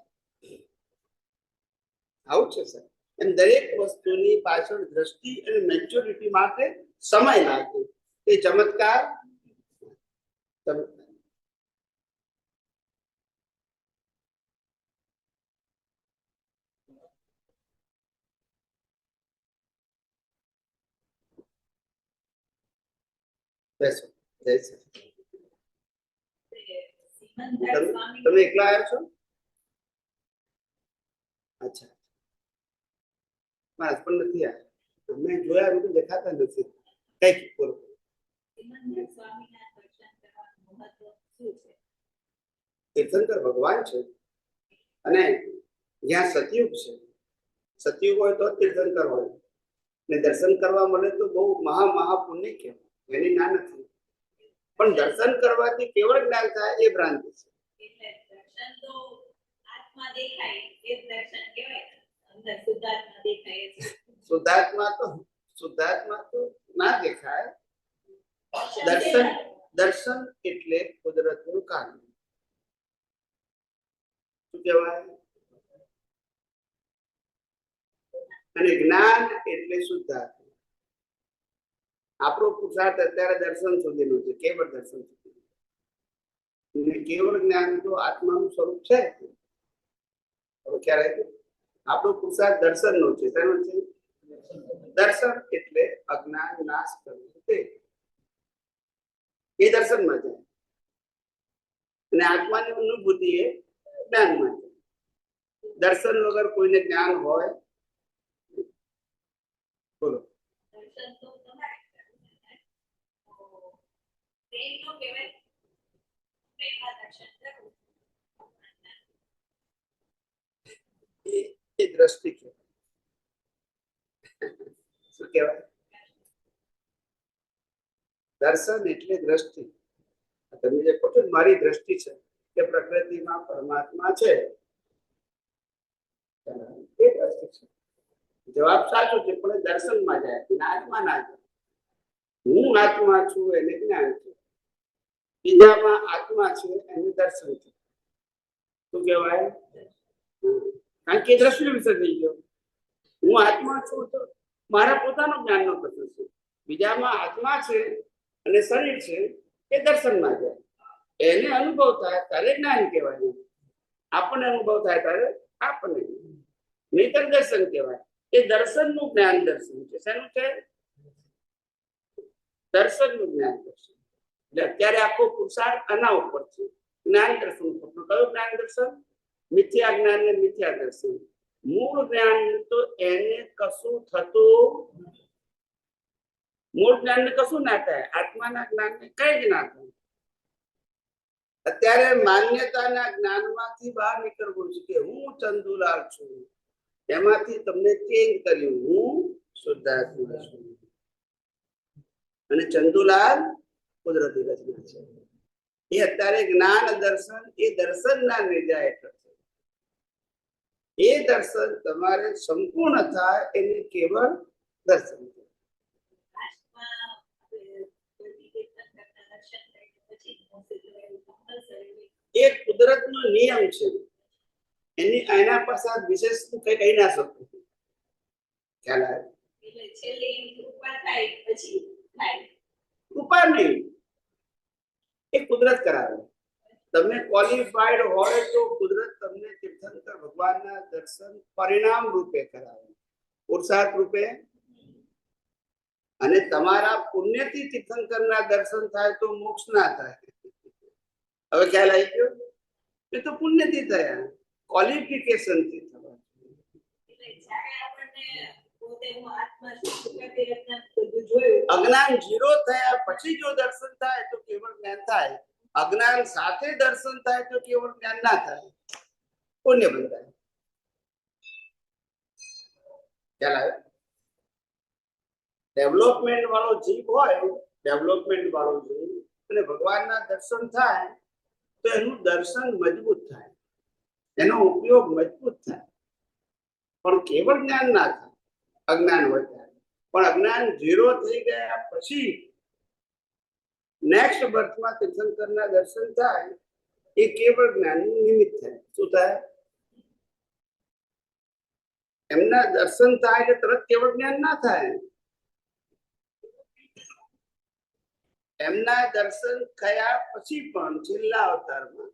આવું છે સર. એમ દરેક વસ્તુની પાછળ દ્રષ્ટિ અને મેચ્યોરિટી માટે સમય લાગે. એ ચમત્કાર બેસો. જય શ્રી તમે એકલા આવ્યા છો? અચ્છા, મારા હસબન્ડ નથી આવ્યા. મેં જોયા તો દેખાતા નથી. કઈક બોલો. તીર્થંકર ભગવાન છે અને જ્યાં સતયુગ છે, સતયુગ હોય તો તીર્થંકર હોય ને દર્શન કરવા મળે તો બહુ મહાપુણ્ય કહેવાય. એની ના નથી, પણ દર્શન કરવાથી કેવળ જ્ઞાન થાય એ ભ્રાંતિ છે. શુદ્ધાત્મા તો ના દેખાય. દર્શન એટલે કુદરતનું કામ. શું કહેવાય? અને જ્ઞાન એટલે શુદ્ધાત્મા. આપણો પુરુષાર્થ અત્યારે દર્શન સુધીનો છે, કેવળ દર્શન સુધી. કેવળ જ્ઞાન તો આત્માનું સ્વરૂપ છે. હવે ક્યારે આપણો પુરુષાર્થ દર્શનનો છે. શેનો છે? દર્શન એટલે અજ્ઞાન નાશ કરવું તે. એ દર્શનમાં જાય અને આત્માની અનુભૂતિ એ જ્ઞાનમાં જાય. દર્શન વગર કોઈને જ્ઞાન હોય? બોલો. એ દ્રષ્ટિ કહેવાય. શું કહેવાય? દર્શન એટલે દ્રષ્ટિ. તમે જે કહો છો મારી દ્રષ્ટિ છે કે પ્રકૃતિમાં પરમાત્મા છે, એ દ્રષ્ટિ છે. જવાબ સાચો છે, પણ દર્શનમાં જાય, જ્ઞાનમાં ના જાય. હું આત્મા છું એને જ્ઞાન છે, બીજામાં આત્મા છે એને દર્શન છે. શું કહેવાય? કારણ કે દ્રષ્ટિ વિશે થઈ ગયો. હું આત્મા છું તો મારા પોતાનો જ્ઞાનનો પ્રશ્ન છે. બીજામાં આત્મા છે અને શરીર છે એ દર્શનમાં જાય. એને અનુભવ થાય ત્યારે જ્ઞાન કહેવાય. આપણને અનુભવ થાય ત્યારે આપણને નહીતર દર્શન કહેવાય. એ દર્શનનું જ્ઞાન દર્શન છે. શેનું છે? દર્શનનું જ્ઞાન દર્શન. એટલે અત્યારે આખો પુરુષાર્થ આના ઉપર છે, જ્ઞાન દર્શન ઉપર. કયું જ્ઞાન દર્શન? મિથ્યા જ્ઞાન ને મિથ્યા દર્શન. મૂળ જ્ઞાન તો એને કશું થતું, મૂળ જ્ઞાન ને કશું ના થાય. આત્માના જ્ઞાન ને કઈ જ ના થાય. અત્યારે માન્યતાના જ્ઞાનમાંથી બહાર નીકળવું છે કે હું ચંદુલાલ છું. એમાંથી તમને ચેન્જ કર્યું, હું શુદ્ધાત્મા છું અને ચંદુલાલ કુદરતી રચના છે. એ અત્યારે જ્ઞાન દર્શન એ દર્શનના નિર્જા હેઠળ છે. એ દર્શન તમારે સંપૂર્ણ થાય એને કેવળ દર્શન છે. એ કુદરતનો નિયમ છે. એની એના પાસે વિશેષ કઈ કહી ના શકું. ખ્યાલ આવે? કૃપા નહીં, એ કુદરત કરાવે. તમે ક્વોલિફાઈડ હોય તો કુદરત તમને તીર્થંકર ભગવાનના દર્શન પરિણામ રૂપે કરાવે, પુરુષાર્થ રૂપે. અને તમારા પુણ્યથી તીર્થંકરના દર્શન થાય તો મોક્ષ ના થાય. હવે ખ્યાલ આવી ગયો? એ તો પુણ્યથી થયા, ક્વોલિફિકેશન થી થવા. અજ્ઞાન જીરો થયા પછી જો દર્શન થાય તો કેવળ જ્ઞાન થાય. અજ્ઞાન સાથે દર્શન થાય તો કેવળ જ્ઞાન ના થાય, પુણ્ય બંધાય. ખ્યાલ આવે? ડેવલપમેન્ટ વાળો જીવ હોય, ડેવલપમેન્ટ વાળો જીવ અને ભગવાનના દર્શન થાય તો એનું દર્શન મજબૂત થાય, એનો ઉપયોગ મજબૂત થાય. પણ કેવળ જ્ઞાન ના થાય, અજ્ઞાન હોય ત્યારે. પણ અજ્ઞાન ઝીરો થઈ ગયા પછી નેક્સ્ટ બર્થમાં તીર્થંકરના દર્શન થાય એ કેવળ જ્ઞાનનું નિમિત્ત થાય. શું થાય? એમના દર્શન થાય એટલે તરત કેવળ જ્ઞાન ના થાય. એમના દર્શન થયા પછી પણ છેલ્લા અવતારમાં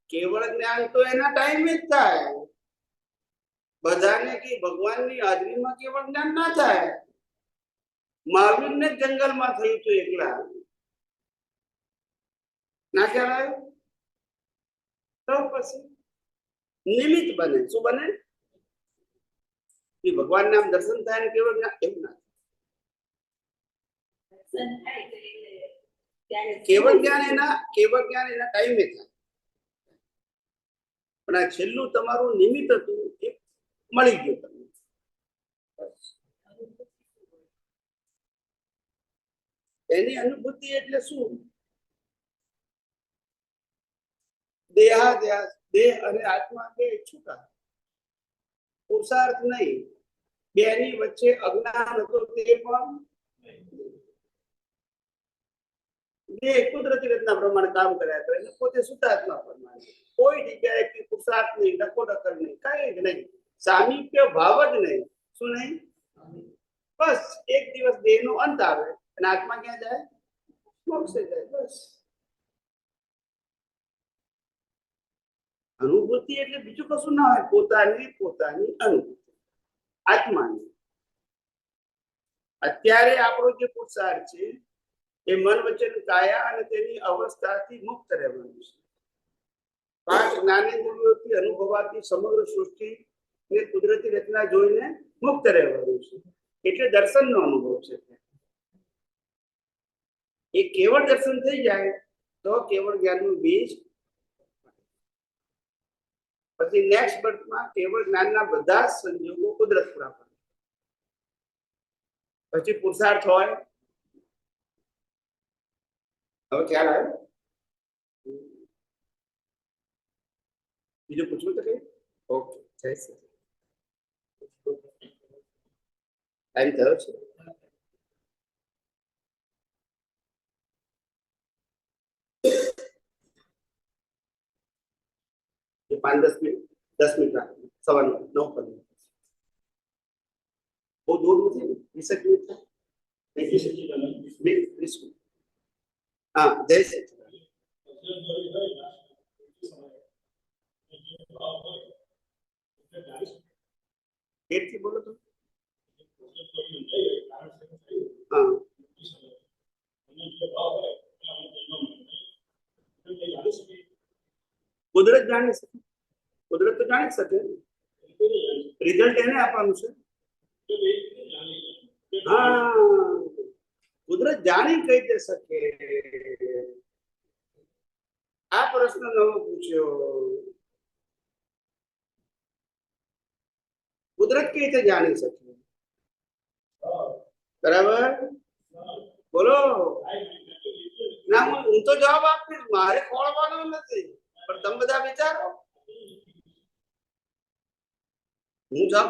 કેવળ જ્ઞાન તો એના ટાઈમે જ થાય. બધાને કે ભગવાનની હાજરીમાં કેવળ જ્ઞાન ના થાય. મહાવીરને જંગલમાં થયું હતું એકલા. ના ખ્યાલ આવ્યો? તો પછી નિમિત્ત બને. શું બને? ભગવાન નામ દર્શન થાય ને કેવળ જ્ઞાન એવું ના. કેવળ જ્ઞાન એના ટાઈમે થાય. પણ આ છેલ્લું તમારું નિમિત્ત હતું એ મળી ગયું તમને. એની અનુભૂતિ એટલે શું? દેહાધ્યાસ, દેહ અને આત્મા બે છૂટા, પુરુષાર્થ નહીં. બેની વચ્ચે અજ્ઞાન હતો તે પણ બે કુદરતી રીતના પ્રમાણે કામ કર્યા કરે એટલે પોતે શુદ્ધાત્મા પ્રમાણે કોઈ જગ્યાએ પુરુષાર્થ નહીં, ડકોડકર નહીં, કઈ જ નહીં, સામીપ્ય ભાવ જ નહીં. શું નહીં? બસ એક દિવસ દેહ નો અંત આવે અને આત્મા ક્યાં જાય? મોક્ષે જાય. બસ અનુભૂતિ એટલે બીજું કશું ના હોય, પોતાની અનુભૂતિ આત્માની. અત્યારે આપણો જે પુરુષાર્થ છે એ મન વચન કાયા અને તેની અવસ્થાથી મુક્ત રહેવાનું છે. 5 જ્ઞાનેન્દ્રિયોથી અનુભવાતી સમગ્ર સૃષ્ટિ ને કુદરતી રચના જોઈને મુક્ત રહેવાનું છે. એટલે દર્શનનો અનુભવ છે. એ કેવળ દર્શન થઈ જાય તો કેવળ જ્ઞાનનું બીજ. પછી નેક્સ્ટ બર્થમાં કેવળ જ્ઞાનના બધા જ સંજોગો કુદરત પૂરા કરે. પછી પુરુષાર્થ હોય. હવે ખ્યાલ આવે? બીજું પૂછવું તો કઈ? ઓકે, જય શ્રી ટાઈમ થયો છે. એ 5-10 મિનિટ 10 મિનિટ રાખો. સવારના 9 પર બહુ દૂર નથી ને? 20 મિનિટ. હા, જય શ્રી થી બોલો તો. હા, કુદરત જાણી શકે. કુદરત તો જાણી શકે. રિઝલ્ટ એને આપવાનું છે. હા, કુદરત જાણી કઈ રીતે શકે? આ પ્રશ્ન નવો પૂછ્યો. કુદરત કઈ રીતે જાણી શકે? બરાબર બોલો. ના, હું તો જવાબ આપીશ, મારે ખોળવાનો નથી. પણ તમે બધા વિચારો.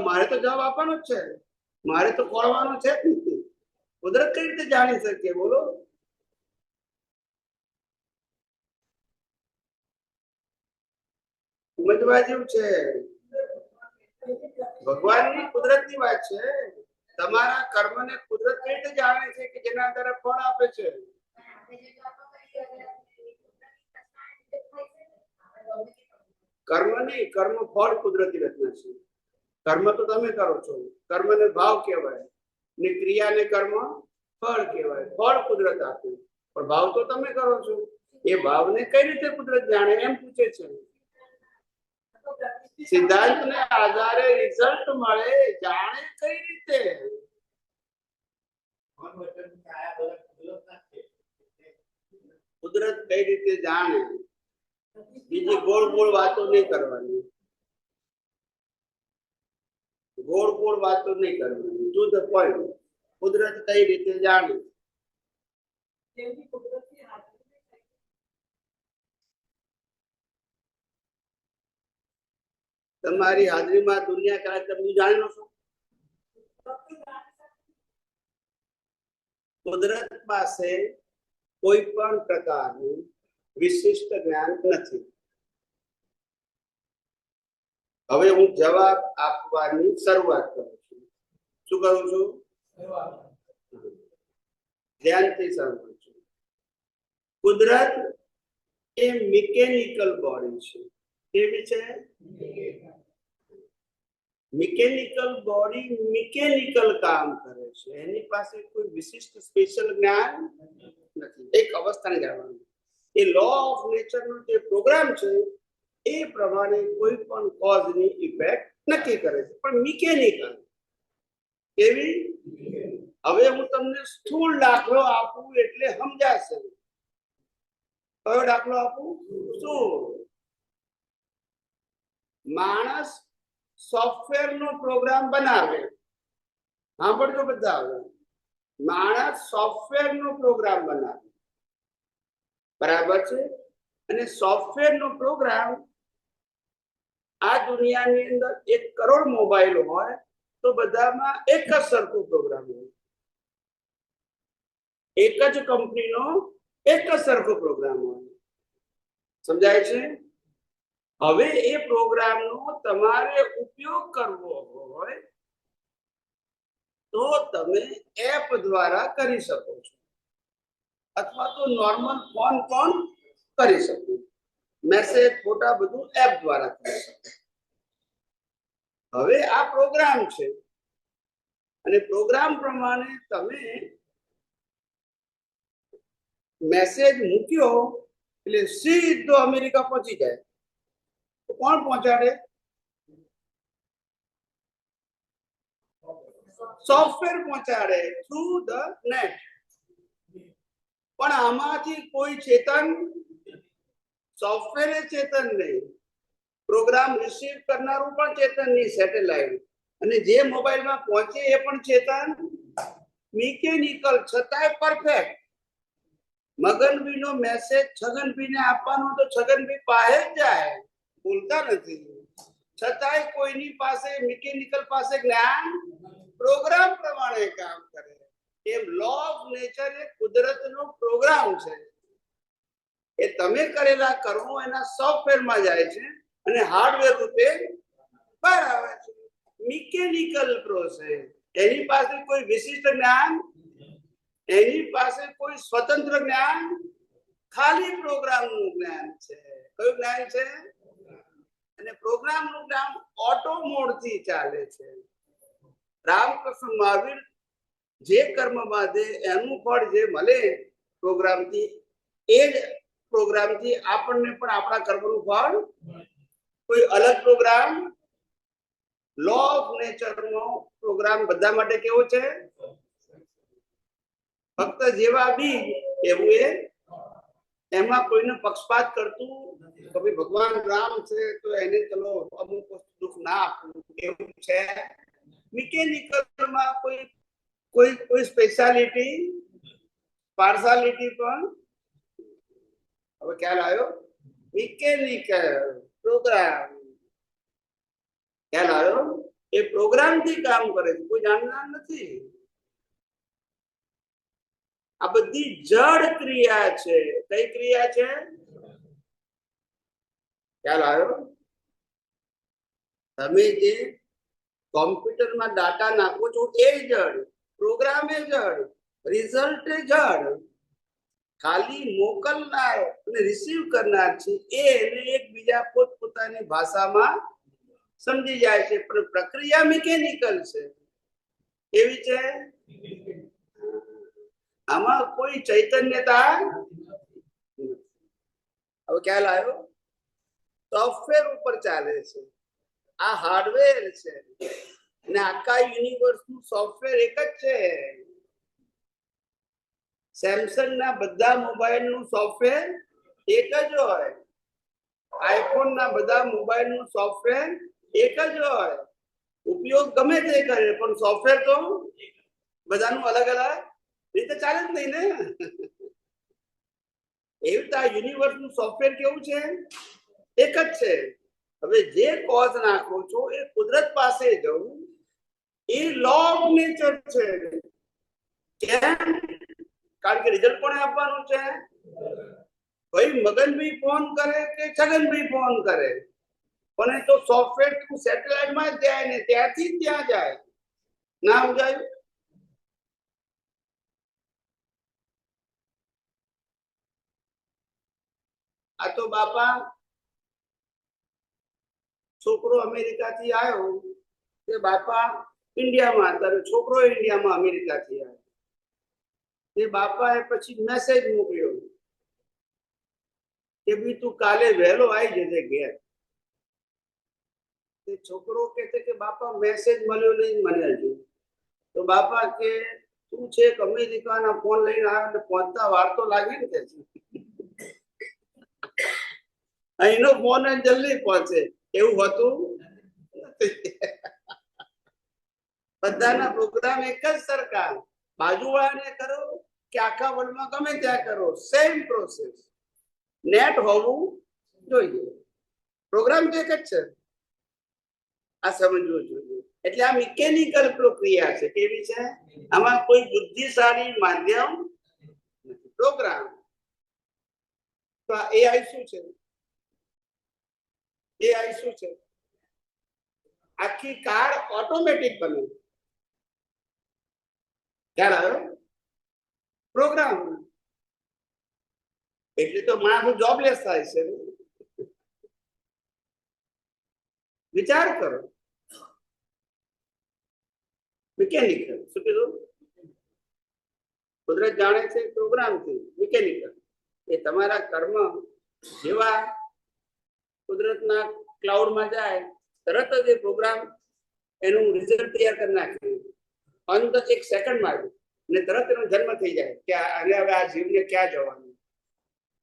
મારે તો જવાબ આપવાનો જ છે. મારે તો ખોળવાનો છે જ નથી. કુદરત કઈ રીતે જાણી શકે? બોલો. સમજવા જેવું છે. ભગવાનની કુદરતની વાત છે. તમારા કર્મને કુદરત કઈ રીતે જાણે છે કે જેના આધારે ફળ આપે છે? કર્મ નહીં, કર્મ ફળ કુદરતી રચના છે. કર્મ તો તમે કરો છો, કર્મને ભાવ કહેવાય ને ક્રિયાને કર્મ ફળ કહેવાય. ફળ કુદરત આપે પણ ભાવ તો તમે કરો છો. એ ભાવને કઈ રીતે કુદરત જાણે એમ પૂછે છે. સિદ્ધાંતને આધારે રિઝલ્ટ મળે, જાણે કઈ રીતે? કુદરત કઈ રીતે જાણે? બીજી ગોળ ગોળ વાતો નહીં કરવાની. ગોળ ગોળ વાતો નહીં કરવાની, ટુ ધ પોઈન્ટ. કુદરત કઈ રીતે જાણે. જેમની કુદરતી હાજરી છે. તમારી હાજરીમાં દુનિયા કાળ તમે જાણી લો છો. કુદરત પાસે કોઈ પણ પ્રકારનું વિશિષ્ટ જ્ઞાન નથી. હવે હું જવાબ આપવાની શરૂઆત કરું છું. શું કરું છું? ધ્યાનથી સાંભળજો. કુદરત એ મિકેનિકલ બોડી છે. કેવી છે? મિકેનિકલ બોડી મિકેનિકલ કામ કરે છે. એની પાસે કોઈ વિશિષ્ટ સ્પેશિયલ જ્ઞાન નથી. એક અવસ્થાને જાણવાનું. એ લો ઓફ નેચર નો જે પ્રોગ્રામ છે એ પ્રમાણે કોઈ પણ કોઝની ઇફેક્ટ નક્કી કરે છે, પણ મિકેનિકલ. કેવી? હવે હું તમને સ્થૂળ દાખલો આપું એટલે સમજાશે. કયો દાખલો આપું? શું? માણસ સોફ્ટવેર નો પ્રોગ્રામ બનાવે. સાંભળજો બધા. હવે માણસ સોફ્ટવેર નો પ્રોગ્રામ બનાવે, બરાબર છે? અને સોફ્ટવેર નો પ્રોગ્રામ આ દુનિયાની અંદર 1 કરોડ મોબાઈલ હોય તો બધામાં એક જ સરખો પ્રોગ્રામ હોય. એક જ કંપનીનો એક જ સરખો પ્રોગ્રામ હોય. સમજાય છે? હવે એ પ્રોગ્રામનો તમારે ઉપયોગ કરવો હોય તો તમે એપ દ્વારા કરી શકો છો, અથવા તો નોર્મલ ફોન પણ કરી શકો. મેસેજ, ફોટા બધું એપ દ્વારા કરી શકો. હવે આ પ્રોગ્રામ છે અને પ્રોગ્રામ પ્રમાણે તમે મેસેજ મૂક્યો એટલે સીધો અમેરિકા પહોંચી જાય. તો કોણ પહોંચાડે? સોફ્ટવેર પહોંચાડે થ્રુ ધ નેટ. પણ આમાંથી કોઈ ચેતન, સોફ્ટવેર ચેતન નહીં, પ્રોગ્રામ રિસીવ કરનારું પણ ચેતન નહીં, સેટેલાઇટ. અને જે મોબાઈલમાં પહોંચે એ પણ ચેતન, મિકેનિકલ છતાંય પરફેક્ટ. મગનભાઈ નો મેસેજ છગનભાઈ ને આપવાનો તો છગનભાઈ પાસે જ જાય, બોલતા નથી. છતાંય કોઈની પાસે, મિકેનિકલ પાસે જ્ઞાન, પ્રોગ્રામ પ્રમાણે કામ કરે. એમ લો ઓફ નેચર એ કુદરતનો પ્રોગ્રામ છે. એ તમે કરેલા કર્મો એના સોફ્ટવેરમાં જાય છે અને હાર્ડવેર રૂપે બહાર આવે છે. Mechanical process. એની પાસે કોઈ વિશિષ્ટ જ્ઞાન, એની પાસે કોઈ સ્વતંત્ર જ્ઞાન, ખાલી પ્રોગ્રામનું જ્ઞાન છે. કયું જ્ઞાન છે? અને પ્રોગ્રામનું જ્ઞાન ઓટો મોડથી ચાલે છે. રામકૃષ્ણ મહાવીર જે કર્મ બાંધે એનું ફળ જે મળે પ્રોગ્રામથી, એ જ પ્રોગ્રામથી આપણને પણ આપણા કર્મનું ફળ. કોઈ અલગ પ્રોગ્રામ, લો ઓફ નેચરનો પ્રોગ્રામ બધા માટે કેવો છે? ફક્ત જેવા બીજ એવું એ. એમાં કોઈને પક્ષપાત કરતું કભી ભગવાન રામ છે તો એને ચલો અમુક દુઃખ ના આપવું એવું છે. મિકેનિકલમાં કોઈ કોઈ કોઈ સ્પેશિયાલિટી, પાર્સાલિટી પણ. હવે ખ્યાલ આવ્યો? મિકેનિકલ પ્રોગ્રામ ખ્યાલ આવ્યો? એ પ્રોગ્રામથી કામ કરે છે, કોઈ જાણનાર નથી. આ બધી જડ ક્રિયા છે. કઈ ક્રિયા છે? ખ્યાલ આવ્યો? તમે જે કોમ્પ્યુટરમાં ડાટા નાખો છો એ જડ, પ્રોગ્રામ એ જડ, રિઝલ્ટ એ જડ. ખાલી મોકલનાર અને રિસીવ કરનાર છે એને એકબીજા પોતપોતાની ભાષામાં સમજી જાય છે, પણ પ્રક્રિયા મિકેનિકલ છે. કેવી છે? આમાં કોઈ ચૈતન્યતા. હવે ખ્યાલ આવ્યો? સોફ્ટવેર ઉપર ચાલે છે. આ હાર્ડવેર છે અને આખા યુનિવર્સ નું સોફ્ટવેર એક જ છે. સેમસંગ ના બધા મોબાઈલ નું સોફ્ટવેર એક જ હોય. આઈફોન ના બધા મોબાઈલ નું સોફ્ટવેર એક જ હોય. ઉપયોગ ગમે તે કરે પણ સોફ્ટવેર તો બધાનું અલગ અલગ રીતે ચાલે જ નહીં ને. એવી રીતે આ યુનિવર્સનું સોફ્ટવેર કેવું છે? એક જ છે. હવે જે કોઝ નાખો છો એ કુદરત પાસે જવું એ લો ઓફ નેચર છે. કેમ? કારણ કે રિઝલ્ટ કોને આપવાનું છે? ભાઈ મગનભાઈ ફોન કરે કે છગનભાઈ ફોન કરે, પણ તો સોફ્ટવેર થ્રુ સેટેલાઇટ માં જ જાય ને ત્યાંથી ત્યાં જાય. ના સમજાયું? આ તો બાપા છોકરો અમેરિકા થી આવ્યો તે બાપા ઇન્ડિયામાં હતા, છોકરો ઇન્ડિયામાં અમેરિકા થી આવ્યો તે બાપાએ પછી મેસેજ મોકલ્યો કે ભાઈ તું કાલે વહેલો આવી જજે ઘેર. તે છોકરો કહે છે કે બાપા મેસેજ મળ્યો નહીં મને હજુ. તો બાપા કે તું છે અમેરિકાના ફોન લઈને આવ્યો એટલે પહોંચતા વાર તો લાગે ને કે અહીંનો ફોન જલ્દી પહોંચે એવું હતું નથી. બધાના પ્રોગ્રામ એક જ સરખા, બાજુવાળાને કરો કે આખા વર્લ્ડમાં ગમે ત્યાં કરો સેમ પ્રોસેસ. નેટ હોવું જોઈએ, પ્રોગ્રામ તો એક જ છે. આ સમજવું જોઈએ. એટલે આ મિકેનિકલ પ્રક્રિયા છે. કેવી છે? આમાં કોઈ બુદ્ધિશાળી માધ્યમ નથી, પ્રોગ્રામ. તો આ એઆઈ શું છે? એઆઈ શું છે? આખી કાર ઓટોમેટિક બને. ખ્યાલ આવ્યો? પ્રોગ્રામ. એટલે તો માણસ જોબલેસ થાય છે. વિચાર કરો. મિકેનિકલ શું કીધું? કુદરત જાણે છે પ્રોગ્રામ થી. મિકેનિકલ એ તમારા કર્મ જેવા કુદરતના ક્લાઉડમાં જાય તરત જ એ પ્રોગ્રામ એનું રિઝલ્ટ તૈયાર કરી નાખે ઓન ધ એક સેકન્ડમાં ને તરત એનો જન્મ થઈ જાય કે અને હવે આ જીવને ક્યાં જવાનું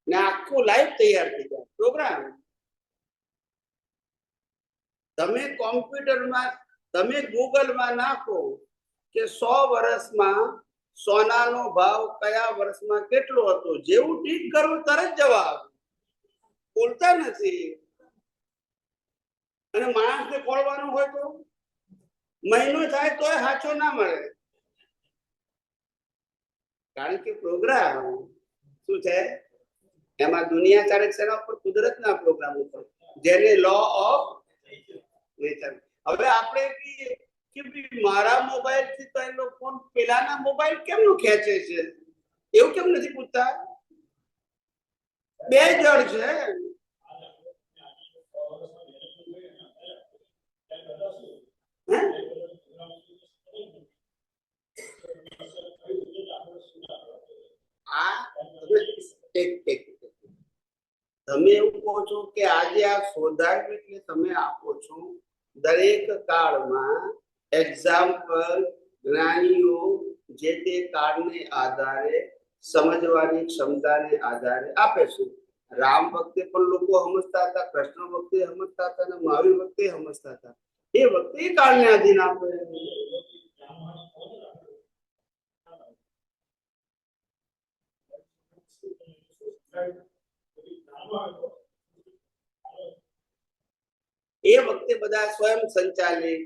ને આખું લાઈફ તૈયાર થઈ જાય. પ્રોગ્રામ. તમે કોમ્પ્યુટરમાં તમે ગૂગલમાં નાખો કે 100 વર્ષમાં સોનાનો ભાવ કયા વર્ષમાં કેટલો હતો, જેવું ટીક કરવું તરત જવાબ. બોલતા નથી. અને માણસને ખોલવાનું હોય તો મહિનો થાય તોય સાચો ના મળે. કારણ કે પ્રોગ્રામ શું છે? એમાં દુનિયા ચાલે છે એના ઉપર, કુદરતના પ્રોગ્રામ ઉપર, જેને લો ઓફ નેચર. હવે આપણે કહીએ કે મારા મોબાઈલ થી તો એનો ફોન પેલાના મોબાઈલ કેમનું ખેંચે છે, એવું કેમ નથી પૂછતા? બે જણ છે. તમે એવું કહો છો કે આજે આ શોધાયું એટલે તમે આપો છો. દરેક કાળમાં એક્ઝામ્પલ જ્ઞાનીઓ જે તે કાળને આધારે સમજવાની ક્ષમતાને આધારે આપે છે. રામ વખતે પણ લોકો સમજતા હતા, કૃષ્ણ વખતે સમજતા હતા, અને મહાવીર વખતે સમજતા હતા. એ વખતે કાળને આધીન આપે. એ વખતે બધા સ્વયં સંચાલિત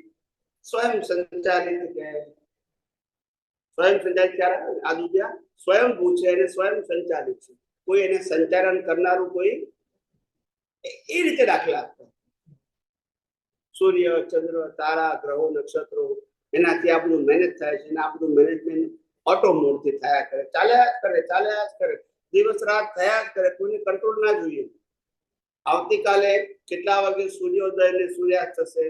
કે સ્વયં સંચાલિત ક્યારે આ દુનિયા સ્વયંભૂ છે અને સ્વયં સંચાલિત છે. કોઈ એને સંચાલન કરનારું કોઈ એ રીતે દાખલા આપતા. સૂર્ય, ચંદ્ર, તારા, ગ્રહો, નક્ષત્રો એનાથી આ બધું મહેનત થાય છે. આ બધું મેનેજમેન્ટ ઓટો મોડથી થયા કરે, ચાલ્યા જ કરે. દિવસ રાત થયા જ કરે. કોઈને કંટ્રોલ ના જોઈએ. આવતીકાલે કેટલા વાગે સૂર્યોદય ને સૂર્યાસ્ત થશે,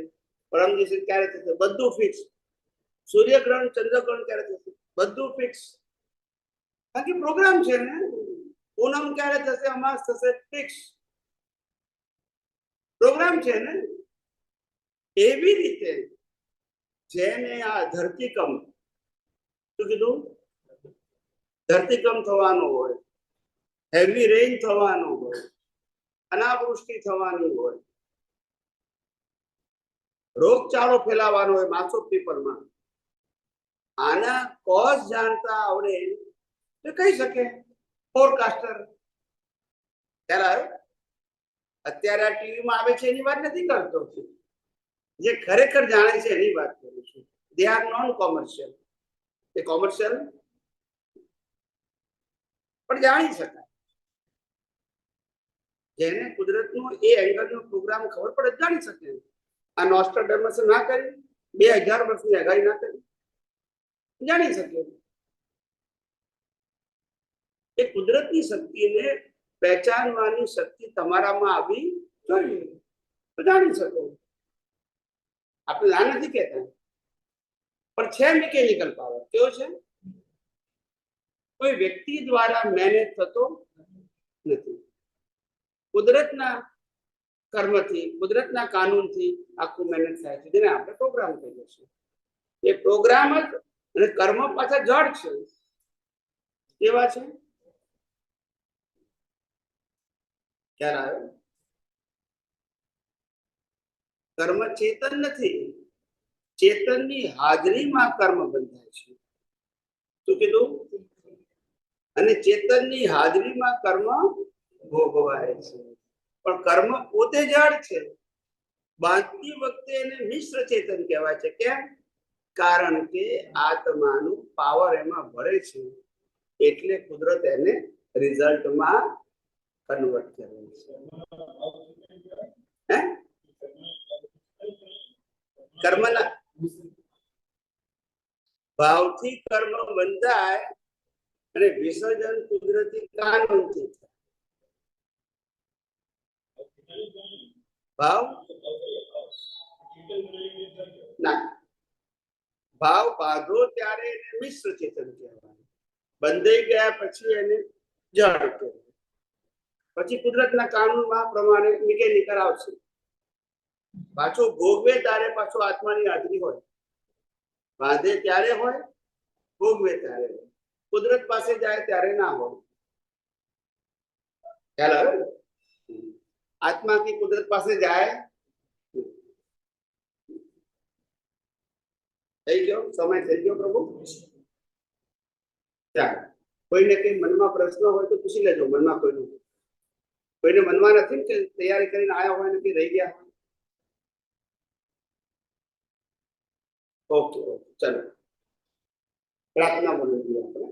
પરમ દિવસે ક્યારે થશે, બધું ફિક્સ. સૂર્યગ્રહણ, ચંદ્રગ્રહણ ક્યારે થશે, બધું ફિક્સ. કારણ કે પ્રોગ્રામ છે ને. પૂનમ ક્યારે થશે, અમાસ થશે, ફિક્સ પ્રોગ્રામ છે ને. એવી રીતે જેને આ ધરતીકંપ શું કીધું? ધરતીકંપ થવાનો હોય, હેવી રેઇન થવાનો હોય, અનાવૃષ્ટિ થવાની હોય, રોગચાળો ફેલાવાનો હોય માસ ઓફ પીપલમાં, આના કોઝ જાણતા આવડે તો કહી શકે ફોરકાસ્ટર. ખ્યાલ આવ્યો? અત્યારે આ ટીવીમાં આવે છે એની વાત નથી કરતો, જે ખરેખર જાણે છે એની વાત કરું છું. They are non commercial. A commercial પણ જાણી શકાય. જેને કુદરતનો એ એંગલનો પ્રોગ્રામ ખબર પડે જાણી શકે. આ નોસ્ટ્રાડેમસ ના કરી, 2000 વર્ષની આગાહી ના કરી, જાણી શકે. એ કુદરતની શક્તિને પહેચાનવાની શક્તિ તમારામાં આવી જોઈએ તો જાણી શકો. આપણે ના નથી કહેતા, પણ છે મિકેનિકલ પાવર. કેવો છે? કોઈ વ્યક્તિ દ્વારા મેનેજ થતો નથી. કુદરતના કર્મથી, કુદરતના કાનૂનથી આખું મેનેજ થાય છે, જેને આપણે પ્રોગ્રામ કહીએ છીએ. એ પ્રોગ્રામ જ અને કર્મ પાછા જડ છે. કેવા છે? ખ્યાલ આવ્યો? કર્મ ચેતન નથી, ચેતનની હાજરીમાં કર્મ બંધાય છે. શું કીધું? અને ચેતનની હાજરીમાં કર્મ ભોગવાય છે. પણ કર્મ પોતે જડ છે. બાંધતી વખતે એને મિશ્ર ચેતન કહેવાય છે. કેમ? કારણ કે આત્માનું પાવર એમાં ભરે છે, એટલે કુદરત એને રિઝલ્ટમાં કન્વર્ટ કરે છે. કર્મના ભાવથી કર્મ બંધાય અને વિસર્જન કુદરતી કાનૂનથી થાય. ભાવ ના, ભાવ બાંધો ત્યારે એને મિશ્ર ચેતન કહેવાય. બંધાઈ ગયા પછી એને જડ કહેવાય. પછી કુદરતના કાનૂનમાં પ્રમાણે મિકેનિકલ આવશે. પાછો ભોગવે ત્યારે પાછો આત્માની હાજરી હોય. બાંધે ત્યારે હોય, ભોગવે ત્યારે હોય. કુદરત પાસે જાય ત્યારે ના હોય. ખ્યાલ આવે? આત્મા की કુદરત પાસે જાય. થઈ ગયો સમય, થઈ ગયો પ્રભુ. ચાલો, કોઈને કઈ મનમાં પ્રશ્ન હોય તો પૂછી લેજો. મનમાં કોઈને મનમાં નથી કે તૈયારી કરીને આયા હોય ને કે રહી ગયા હોય? ઓકે ઓકે, ચલો પ્રાર્થના બોલી આપણે.